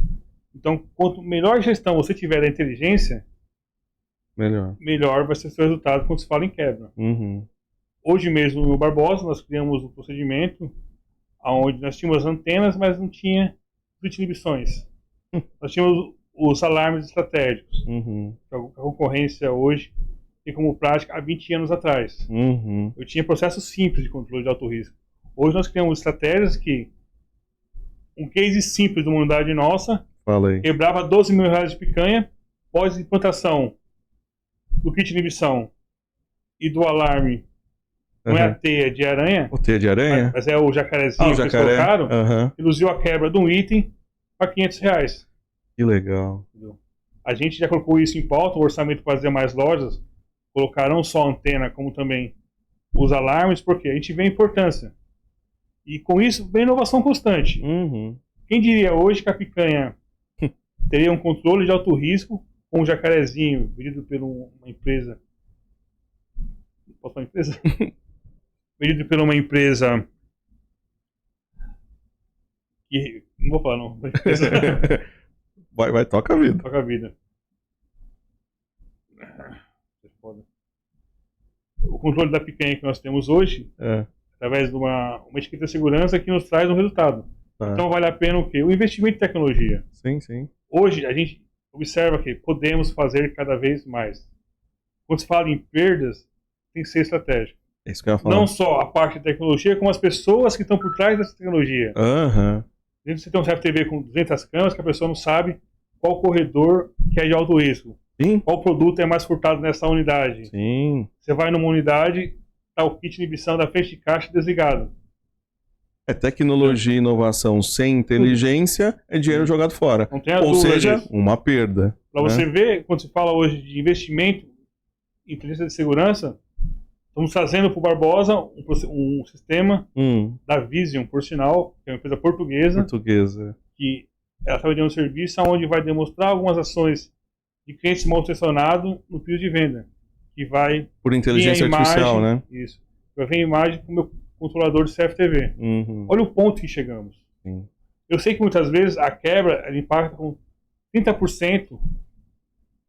Então, quanto melhor gestão você tiver da inteligência, melhor vai ser o seu resultado quando se fala em quebra. Uhum. Hoje mesmo, no Barbosa, nós criamos um procedimento onde nós tínhamos antenas, mas não tinha inibições. Nós tínhamos os alarmes estratégicos, Uhum. que a concorrência hoje tem como prática há 20 anos atrás. Uhum. Eu tinha processos simples de controle de alto risco. Hoje nós criamos estratégias que um case simples de uma unidade nossa quebrava 12 mil reais de picanha pós-implantação do kit de inibição e do alarme. Não é a teia de aranha, o teia de aranha? Mas é o jacarezinho que eles colocaram. Reduziu a quebra de um item para 500 reais. Que legal. A gente já colocou isso em pauta, o orçamento para fazer mais lojas, colocar não só a antena, como também os alarmes, porque a gente vê a importância. E com isso vem inovação constante. Uhum. Quem diria hoje que a picanha teria um controle de alto risco com um jacarezinho vendido por uma empresa. Posso falar empresa? Vendido por uma empresa que. Não vou falar, não. Vai, toca a vida. Toca a vida. O controle da picanha que nós temos hoje, através de uma etiqueta de segurança que nos traz um resultado. Então vale a pena o quê? O investimento em tecnologia. Sim, sim. Hoje a gente observa que podemos fazer cada vez mais. Quando se fala em perdas, tem que ser estratégico. É isso que eu ia falar. Não só a parte de tecnologia, como as pessoas que estão por trás dessa tecnologia. Uhum. Você tem um CFTV com 200 câmeras que a pessoa não sabe qual corredor que é de alto risco. Sim. Qual produto é mais furtado nessa unidade. Sim. Você vai numa unidade, está o kit de inibição da frente de caixa desligado. É tecnologia e inovação sem inteligência, é dinheiro jogado fora. Não tem a Ou dúvida seja, disso. uma perda. Para você ver, quando se fala hoje de investimento em inteligência de segurança, estamos trazendo para o Barbosa um sistema da Vision, por sinal, que é uma empresa portuguesa. Que ela está vendendo um serviço onde vai demonstrar algumas ações de clientes mal selecionados no piso de venda. Que vai por inteligência artificial, né? Isso. Vai ver a imagem com o meu controlador de CFTV. Uhum. Olha o ponto que chegamos. Sim. Eu sei que muitas vezes a quebra ela impacta com 30%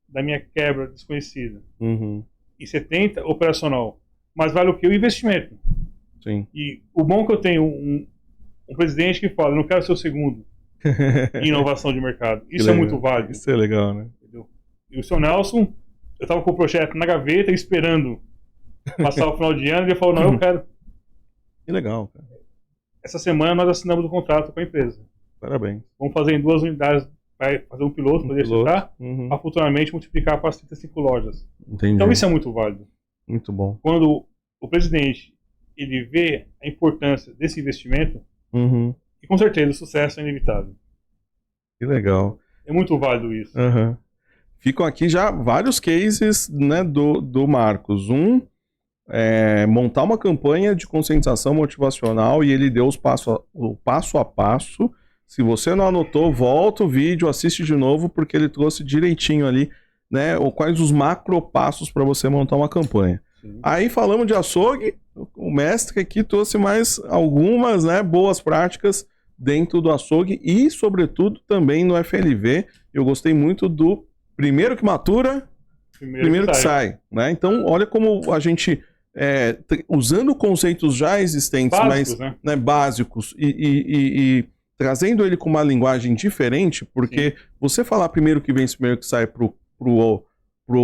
da minha quebra desconhecida. Uhum. E 70% operacional. Mas vale o que? O investimento. Sim. E o bom que eu tenho um presidente que fala, eu não quero ser o segundo em inovação de mercado. Isso é muito válido. Isso é legal, né? Entendeu? E o seu Nelson, eu estava com o projeto na gaveta, esperando passar o final de ano, e ele falou, não, eu quero. Que legal, cara. Essa semana nós assinamos um contrato com a empresa. Parabéns. Vamos fazer em 2 unidades, vai fazer um piloto, poder citar, para futuramente multiplicar para as 35 lojas. Entendi. Então isso é muito válido. Muito bom. Quando o presidente ele vê a importância desse investimento, E com certeza o sucesso é inevitável. Que legal. É muito válido isso. Uhum. Ficam aqui já vários cases, né, do Marcos. Montar uma campanha de conscientização motivacional e ele deu o passo a passo. Se você não anotou, volta o vídeo, assiste de novo, porque ele trouxe direitinho ali, né, quais os macro passos para você montar uma campanha. Sim. Aí falamos de açougue, o mestre aqui trouxe mais algumas, né, boas práticas dentro do açougue e, sobretudo, também no FLV. Eu gostei muito do primeiro que matura, primeiro que sai, né? Então, olha como a gente, usando conceitos já existentes, Básicos, mas né? Básicos, e trazendo ele com uma linguagem diferente, porque você falar primeiro que vence, primeiro que sai pro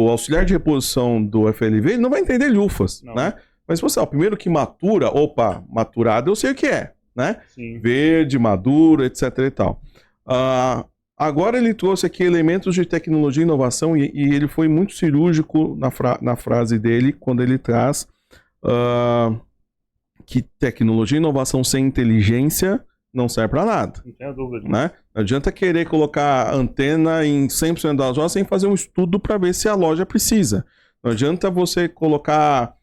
auxiliar de reposição do FLV, ele não vai entender lufas, Não. né? Mas você, o primeiro que matura, maturado eu sei o que é, né? Sim. Verde, maduro, etc e tal. Agora ele trouxe aqui elementos de tecnologia e inovação e ele foi muito cirúrgico na frase dele quando ele traz que tecnologia e inovação sem inteligência não serve para nada. Não tenho dúvida disso. Né? Não adianta querer colocar antena em 100% das lojas sem fazer um estudo para ver se a loja precisa. Não adianta você colocar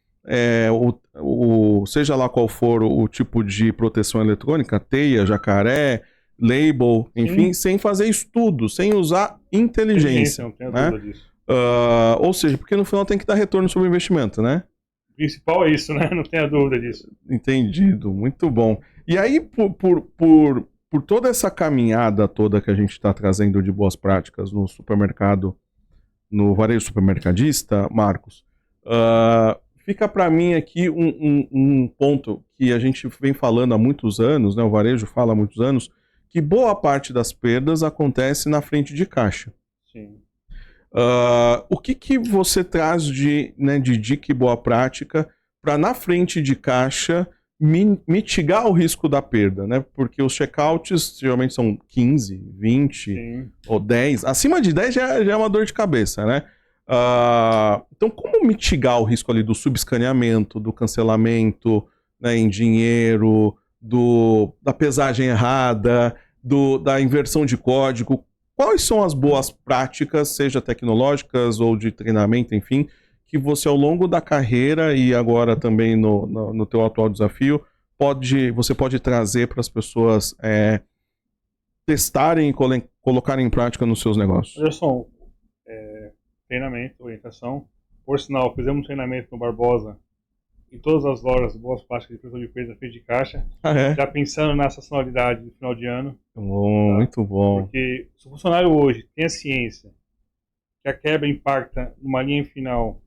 seja lá qual for o tipo de proteção eletrônica, teia, jacaré, label, enfim, sem fazer estudo, sem usar inteligência. Não tenho né? dúvida disso. Ou seja, porque no final tem que dar retorno sobre o investimento, né? O principal é isso, né? Não tenho dúvida disso. Entendido, muito bom. E aí, por toda essa caminhada toda que a gente está trazendo de boas práticas no supermercado, no varejo supermercadista, Marcos, fica para mim aqui um ponto que a gente vem falando há muitos anos, né? O varejo fala há muitos anos, que boa parte das perdas acontece na frente de caixa. Sim. O que você traz de dica e boa prática para na frente de caixa mitigar o risco da perda, né? Porque os checkouts geralmente são 15, 20 ou 10. Acima de 10 já é uma dor de cabeça, né? Então, como mitigar o risco ali do subescaneamento, do cancelamento, né, em dinheiro, da pesagem errada, da inversão de código? Quais são as boas práticas, seja tecnológicas ou de treinamento, enfim, que você ao longo da carreira e agora também no teu atual desafio, você pode trazer para as pessoas testarem e colocarem em prática nos seus negócios? Anderson, treinamento, orientação. Por sinal, fizemos um treinamento no Barbosa em todas as lojas, boas práticas de prevenção de perda frente de caixa, já pensando na sazonalidade do final de ano. Muito bom. Porque se o funcionário hoje tem a ciência que a quebra impacta numa linha final,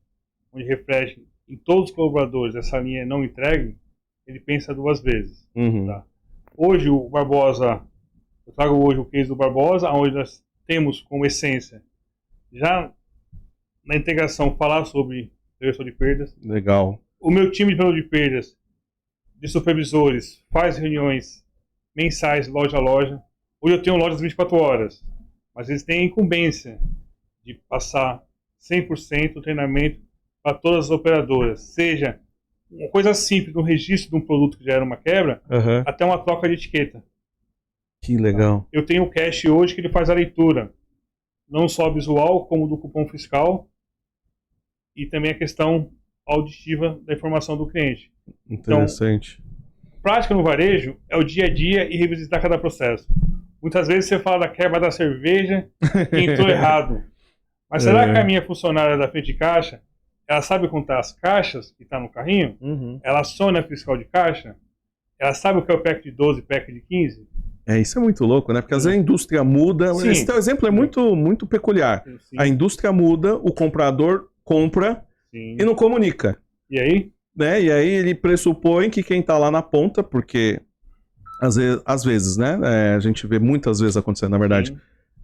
onde reflete em todos os colaboradores essa linha não entregue, ele pensa duas vezes. Tá? Hoje o Barbosa, eu trago hoje o case do Barbosa, onde nós temos como essência, já na integração, falar sobre prevenção de perdas. Legal. O meu time de prevenção de perdas, de supervisores, faz reuniões mensais, loja a loja. Hoje eu tenho lojas 24 horas, mas eles têm a incumbência de passar 100% do treinamento para todas as operadoras, seja uma coisa simples, um registro de um produto que já era uma quebra, até uma troca de etiqueta. Que legal. Eu tenho o cash hoje que ele faz a leitura, não só visual, como do cupom fiscal, e também a questão auditiva da informação do cliente. Interessante. Então, prática no varejo é o dia a dia e revisitar cada processo. Muitas vezes você fala da quebra da cerveja e entrou errado. Mas será que a minha funcionária da frente de caixa, ela sabe contar as caixas que está no carrinho? Ela aciona a fiscal de caixa? Ela sabe o que é o pack de 12 e pack de 15? Isso é muito louco, né? Porque às vezes a indústria muda. Sim. Esse teu exemplo é muito peculiar. Sim. A indústria muda, o comprador compra e não comunica. E aí? Né? E aí ele pressupõe que quem está lá na ponta, porque às vezes, né? A gente vê muitas vezes acontecendo, na verdade.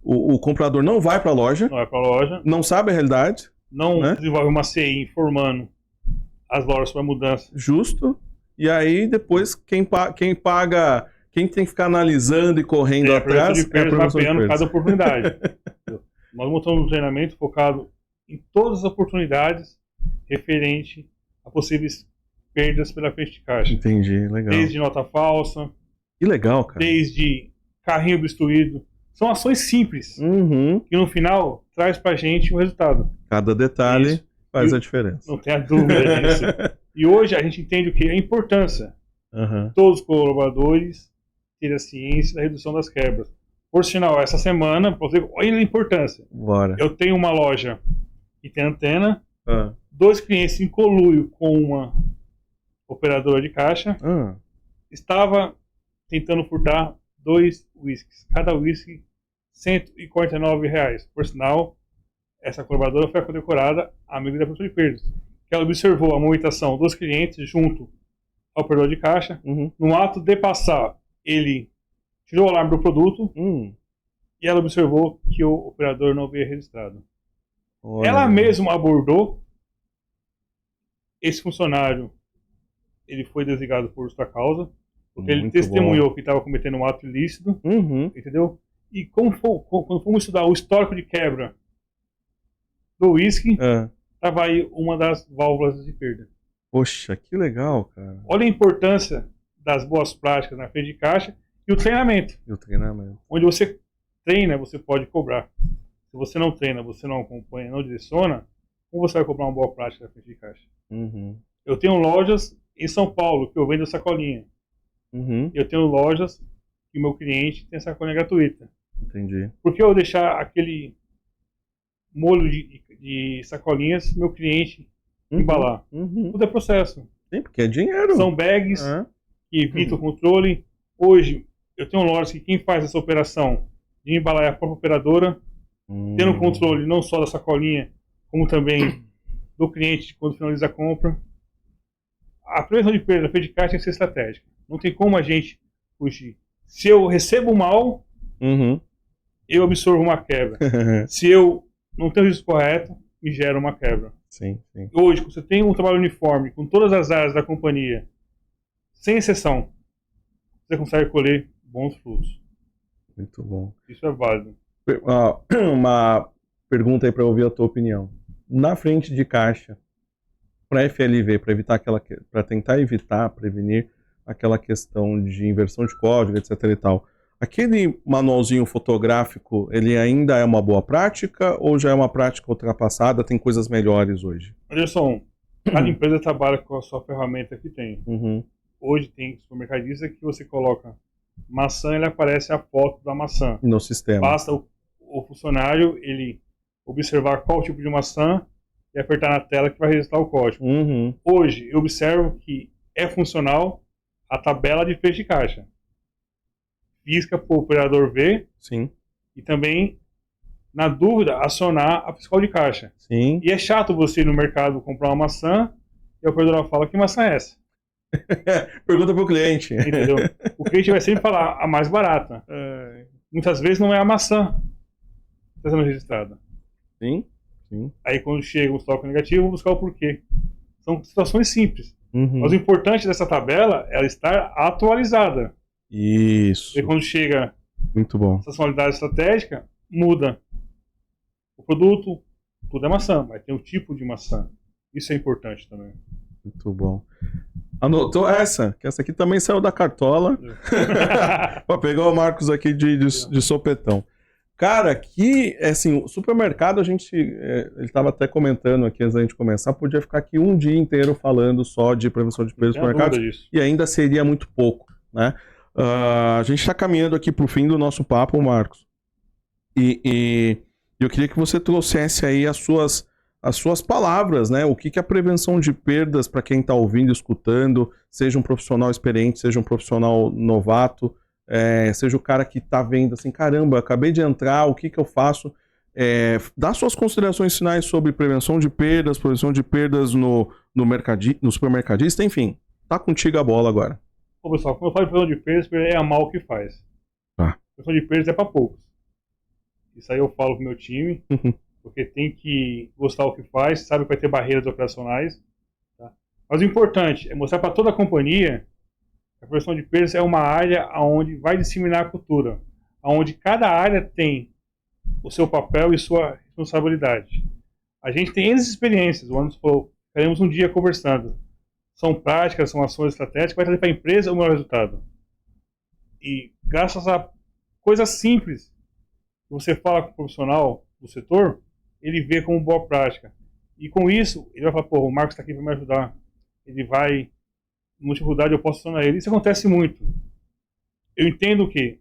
O comprador não vai para a loja. Não vai para a loja. Não sabe a realidade. Não né? desenvolve uma CI informando as lojas sobre a mudança. Justo. E aí depois quem paga, quem tem que ficar analisando e correndo atrás é a prevenção de perdas. Cada oportunidade. Nós montamos um treinamento focado em todas as oportunidades referente a possíveis perdas pela frente de caixa. Entendi, legal. Desde nota falsa, Que legal, cara. desde carrinho obstruído. São ações simples, Uhum. que no final traz pra gente um resultado. Cada detalhe Isso. faz E- a diferença. Não tenha dúvida disso. E hoje a gente entende o que? A importância Aham. de todos os colaboradores terem a ciência da redução das quebras. Por sinal, essa semana, olha a importância. Bora. Eu tenho uma loja que tem antena, Ah. 2 clientes em conluio com uma operadora de caixa, Ah. estava tentando furtar 2 whiskies. Cada whisky, R$ 149. Por sinal, essa colaboradora foi condecorada amiga da pessoa de perdas. Que ela observou a movimentação dos clientes junto ao operador de caixa. Uhum. No ato de passar, ele tirou o alarme do produto e ela observou que o operador não havia registrado. Olha. Ela mesma abordou esse funcionário. Ele foi desligado por justa causa, porque ele Muito testemunhou bom. que estava cometendo um ato ilícito, Uhum. entendeu? E quando fomos estudar o histórico de quebra do whisky, Ah. estava aí uma das válvulas de perda. Poxa, que legal, cara. Olha a importância das boas práticas na frente de caixa e o treinamento. E o treinamento. Onde você treina, você pode cobrar. Se você não treina, você não acompanha, não direciona, como você vai cobrar uma boa prática na frente de caixa? Uhum. Eu tenho lojas em São Paulo que eu vendo sacolinha. Uhum. Eu tenho lojas que o meu cliente tem sacolinha gratuita. Entendi. Por que eu deixar aquele molho de sacolinhas pro meu cliente embalar? Uhum. Tudo é processo. Sim, porque é dinheiro. São bags É. que evitam o controle. Hoje, eu tenho lojas que quem faz essa operação de embalar é a própria operadora, tendo controle não só da sacolinha, como também do cliente quando finaliza a compra. A prevenção de perda na de caixa tem que ser estratégica. Não tem como a gente fugir. Se eu recebo mal, Uhum. eu absorvo uma quebra. Se eu não tenho o risco correto, me gera uma quebra. Sim, sim. Hoje, você tem um trabalho uniforme com todas as áreas da companhia, sem exceção, você consegue colher bons frutos. Muito bom. Isso é válido. Uma pergunta aí para ouvir a tua opinião. Na frente de caixa, para FLV, para tentar evitar, prevenir aquela questão de inversão de código, etc e tal, aquele manualzinho fotográfico, ele ainda é uma boa prática ou já é uma prática ultrapassada, tem coisas melhores hoje? Anderson, cada empresa trabalha com a sua ferramenta que tem. Uhum. Hoje tem supermercadista que você coloca maçã e ele aparece a foto da maçã. No sistema. Basta o funcionário ele observar qual tipo de maçã e apertar na tela que vai registrar o código. Uhum. Hoje eu observo que é funcional a tabela de frente de caixa. Física para o operador ver. Sim. E também, na dúvida, acionar a fiscal de caixa. Sim. E é chato você ir no mercado comprar uma maçã e a operadora fala, que maçã é essa? Pergunta pro cliente. Entendeu? O cliente vai sempre falar a mais barata. Muitas vezes não é a maçã que está sendo registrada. Sim, sim. Aí quando chega um estoque negativo, vou buscar o porquê. São situações simples. Uhum. Mas o importante dessa tabela é ela estar atualizada. Isso. E quando chega Muito bom. essa personalidade estratégica, muda. O produto, tudo é maçã, mas tem o tipo de maçã. Isso é importante também. Muito bom. Anotou essa? Que essa aqui também saiu da cartola. Pra pegar o Marcos aqui de sopetão. Cara, aqui, assim, o supermercado, ele estava até comentando aqui antes da gente começar, podia ficar aqui um dia inteiro falando só de prevenção de perdas no supermercado e ainda seria muito pouco, né? A gente está caminhando aqui para o fim do nosso papo, Marcos, e eu queria que você trouxesse aí as suas palavras, né? O que a prevenção de perdas, para quem está ouvindo, escutando, seja um profissional experiente, seja um profissional novato, seja o cara que está vendo assim, caramba, acabei de entrar, o que eu faço? Dá suas considerações finais sobre prevenção de perdas no supermercadista, enfim, tá contigo a bola agora. Bom, pessoal, quando eu falo de prevenção de perdas, é amar o que faz. Tá. Prevenção de perdas é para poucos. Isso aí eu falo pro meu time, porque tem que gostar do que faz, sabe que vai ter barreiras operacionais. Tá? Mas o importante é mostrar para toda a companhia que a prevenção de perdas é uma área onde vai disseminar a cultura, onde cada área tem o seu papel e sua responsabilidade. A gente tem N experiências, o Anderson falou, estaremos um dia conversando. São práticas, são ações estratégicas que vai trazer para a empresa o melhor resultado. E graças a coisas simples que você fala com o profissional do setor, ele vê como boa prática. E com isso, ele vai falar, pô, o Marcos está aqui para me ajudar. Ele vai, numa dificuldade, eu posso acionar ele. Isso acontece muito. Eu entendo que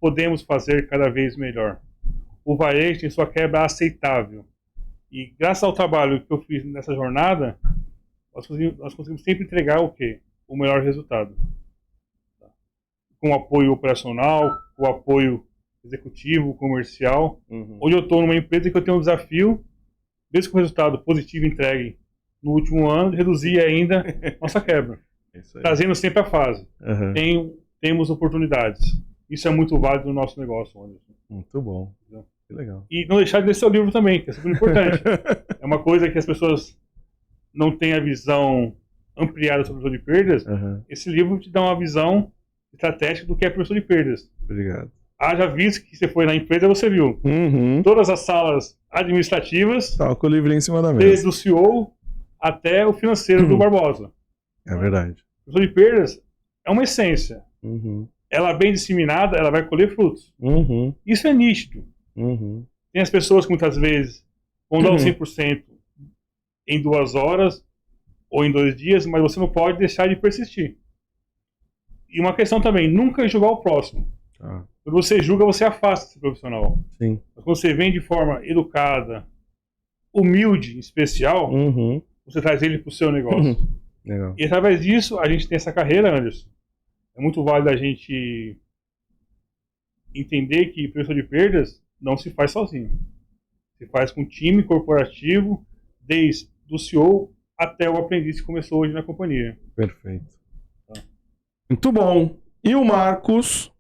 podemos fazer cada vez melhor. O varejo tem sua quebra aceitável. E graças ao trabalho que eu fiz nessa jornada, nós conseguimos sempre entregar o quê? O melhor resultado. Com apoio operacional, com apoio executivo, comercial. Hoje eu estou numa empresa que eu tenho um desafio, mesmo com resultado positivo entregue no último ano, de reduzir ainda nossa quebra. Trazendo sempre a fase. Temos oportunidades. Isso é muito válido no nosso negócio, Anderson. Muito bom. Que legal. E não deixar de ler seu livro também, que é super importante. É uma coisa que as pessoas não têm a visão ampliada sobre prevenção de perdas. Esse livro te dá uma visão estratégica do que é prevenção de perdas. Obrigado. Haja visto que você foi na empresa, você viu. Todas as salas administrativas, Tá com o livrinho em cima da mesa. desde o CEO até o financeiro do Barbosa. É verdade. Prevenção de perdas é uma essência. Ela bem disseminada, ela vai colher frutos. Isso é nítido. Tem as pessoas que muitas vezes vão dar o 100% em 2 horas ou em 2 dias, mas você não pode deixar de persistir. E uma questão também, nunca julgar o próximo. Quando você julga, você afasta esse profissional. Sim. Mas quando você vem de forma educada, humilde, especial, você traz ele para o seu negócio. Legal. E através disso, a gente tem essa carreira, Anderson. É muito válido a gente entender que prevenção de perdas não se faz sozinho. Se faz com time corporativo, desde o CEO até o aprendiz que começou hoje na companhia. Perfeito. Muito bom. E o Marcos,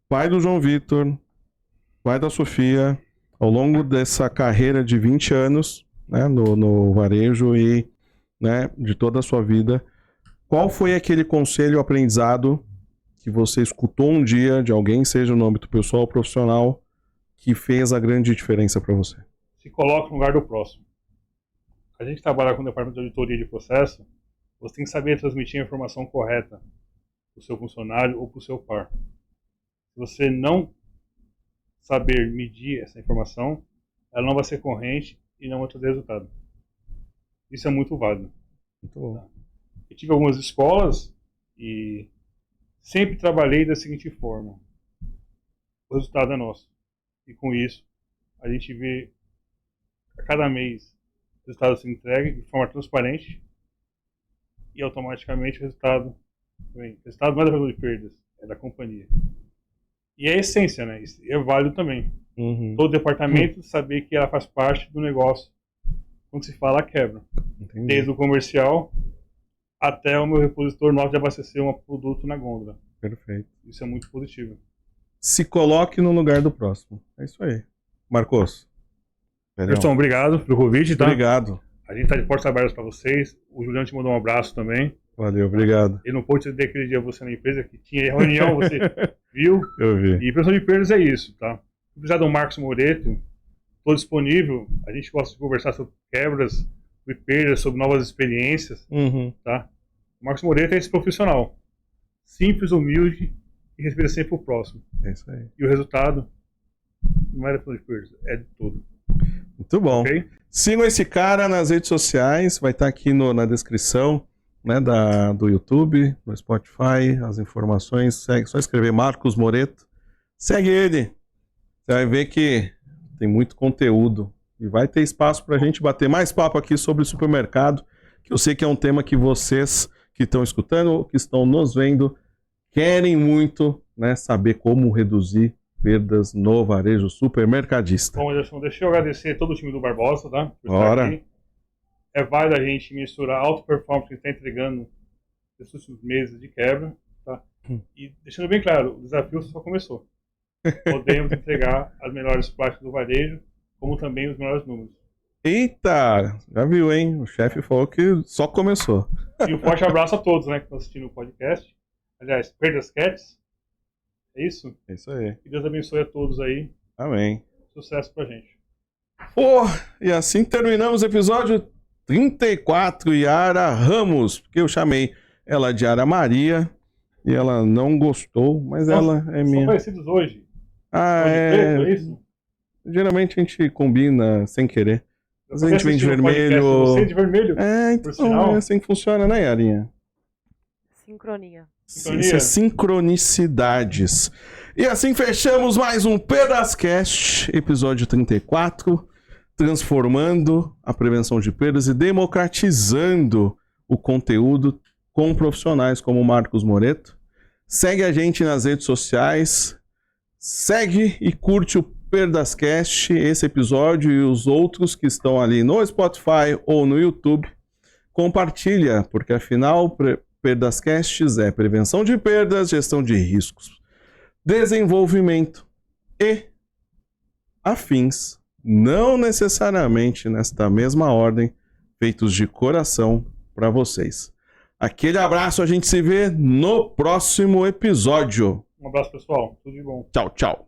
pai do João Vitor, pai da Sofia, ao longo dessa carreira de 20 anos, né, no varejo e, né, de toda a sua vida, qual foi aquele conselho ou aprendizado que você escutou um dia de alguém, seja no âmbito pessoal ou profissional, que fez a grande diferença para você? Se coloque no lugar do próximo. A gente trabalha com o departamento de auditoria de processo, você tem que saber transmitir a informação correta para o seu funcionário ou para o seu par. Se você não saber medir essa informação, ela não vai ser corrente e não vai trazer resultado. Isso é muito válido. Muito bom. Eu tive algumas escolas e sempre trabalhei da seguinte forma. O resultado é nosso. E com isso, a gente vê a cada mês o resultado se entregue de forma transparente e automaticamente o resultado vem. O resultado não é da prevenção de perdas, é da companhia. E é a essência, né? Isso é válido também. Todo departamento saber que ela faz parte do negócio quando se fala quebra. Entendi. Desde o comercial até o meu repositor novo de abastecer um produto na gôndola. Perfeito. Isso é muito positivo. Se coloque no lugar do próximo. É isso aí. Marcos. Anderson, obrigado pelo convite, tá? Obrigado. A gente tá de portas abertas para vocês. O Juliano te mandou um abraço também. Valeu, obrigado. Ele não pôde atender aquele dia você na empresa, que tinha reunião, você viu? Eu vi. E prevenção de perdas é isso, tá? Se precisar do Marcos Moreto, estou disponível. A gente gosta de conversar sobre quebras, sobre perdas, sobre novas experiências, tá? O Marcos Moreto é esse profissional. Simples, humilde e respeita sempre o próximo. É isso aí. E o resultado não é da prevenção de perdas, é de tudo. Muito bom. Ok? Sigam esse cara nas redes sociais, vai estar aqui na descrição, né, do YouTube, no Spotify, as informações. Segue, só escrever Marcos Moreto. Segue ele. Você vai ver que tem muito conteúdo. E vai ter espaço para a gente bater mais papo aqui sobre supermercado, que eu sei que é um tema que vocês que estão escutando, que estão nos vendo, querem muito, né, saber como reduzir perdas no varejo supermercadista. Bom, Anderson, deixa eu agradecer todo o time do Barbosa, tá? Por estar Ora. aqui. É válido a gente misturar a alta performance que está entregando nesses últimos meses de quebra, tá? E deixando bem claro, o desafio só começou. Podemos entregar as melhores práticas do varejo, como também os melhores números. Eita, já viu, hein? O chefe falou que só começou. E um forte abraço a todos, né, que estão assistindo o podcast. Aliás, Perdas Cats. É isso? É isso aí. Que Deus abençoe a todos aí. Amém. Sucesso pra gente. E assim terminamos o episódio 34, Yara Ramos, porque eu chamei ela de Yara Maria, e ela não gostou, mas ela é São minha. parecidos hoje. Ah, Pode é. preto, é isso? Geralmente a gente combina sem querer. Mas a Eu gente vem de assisti um podcast vermelho. de Você de vermelho. É, Por então sinal. é assim que funciona, né, Yarinha? Sincronia. Sincronia. Isso é sincronicidades. E assim fechamos mais um Pedascast, episódio 34, transformando a prevenção de perdas e democratizando o conteúdo com profissionais como o Marcos Moreto. Segue a gente nas redes sociais, segue e curte o Pedascast, esse episódio e os outros que estão ali no Spotify ou no YouTube. Compartilha, porque afinal, Pedascasts é prevenção de perdas, gestão de riscos, desenvolvimento e afins, não necessariamente nesta mesma ordem, feitos de coração para vocês. Aquele abraço, a gente se vê no próximo episódio. Um abraço, pessoal. Tudo de bom. Tchau, tchau.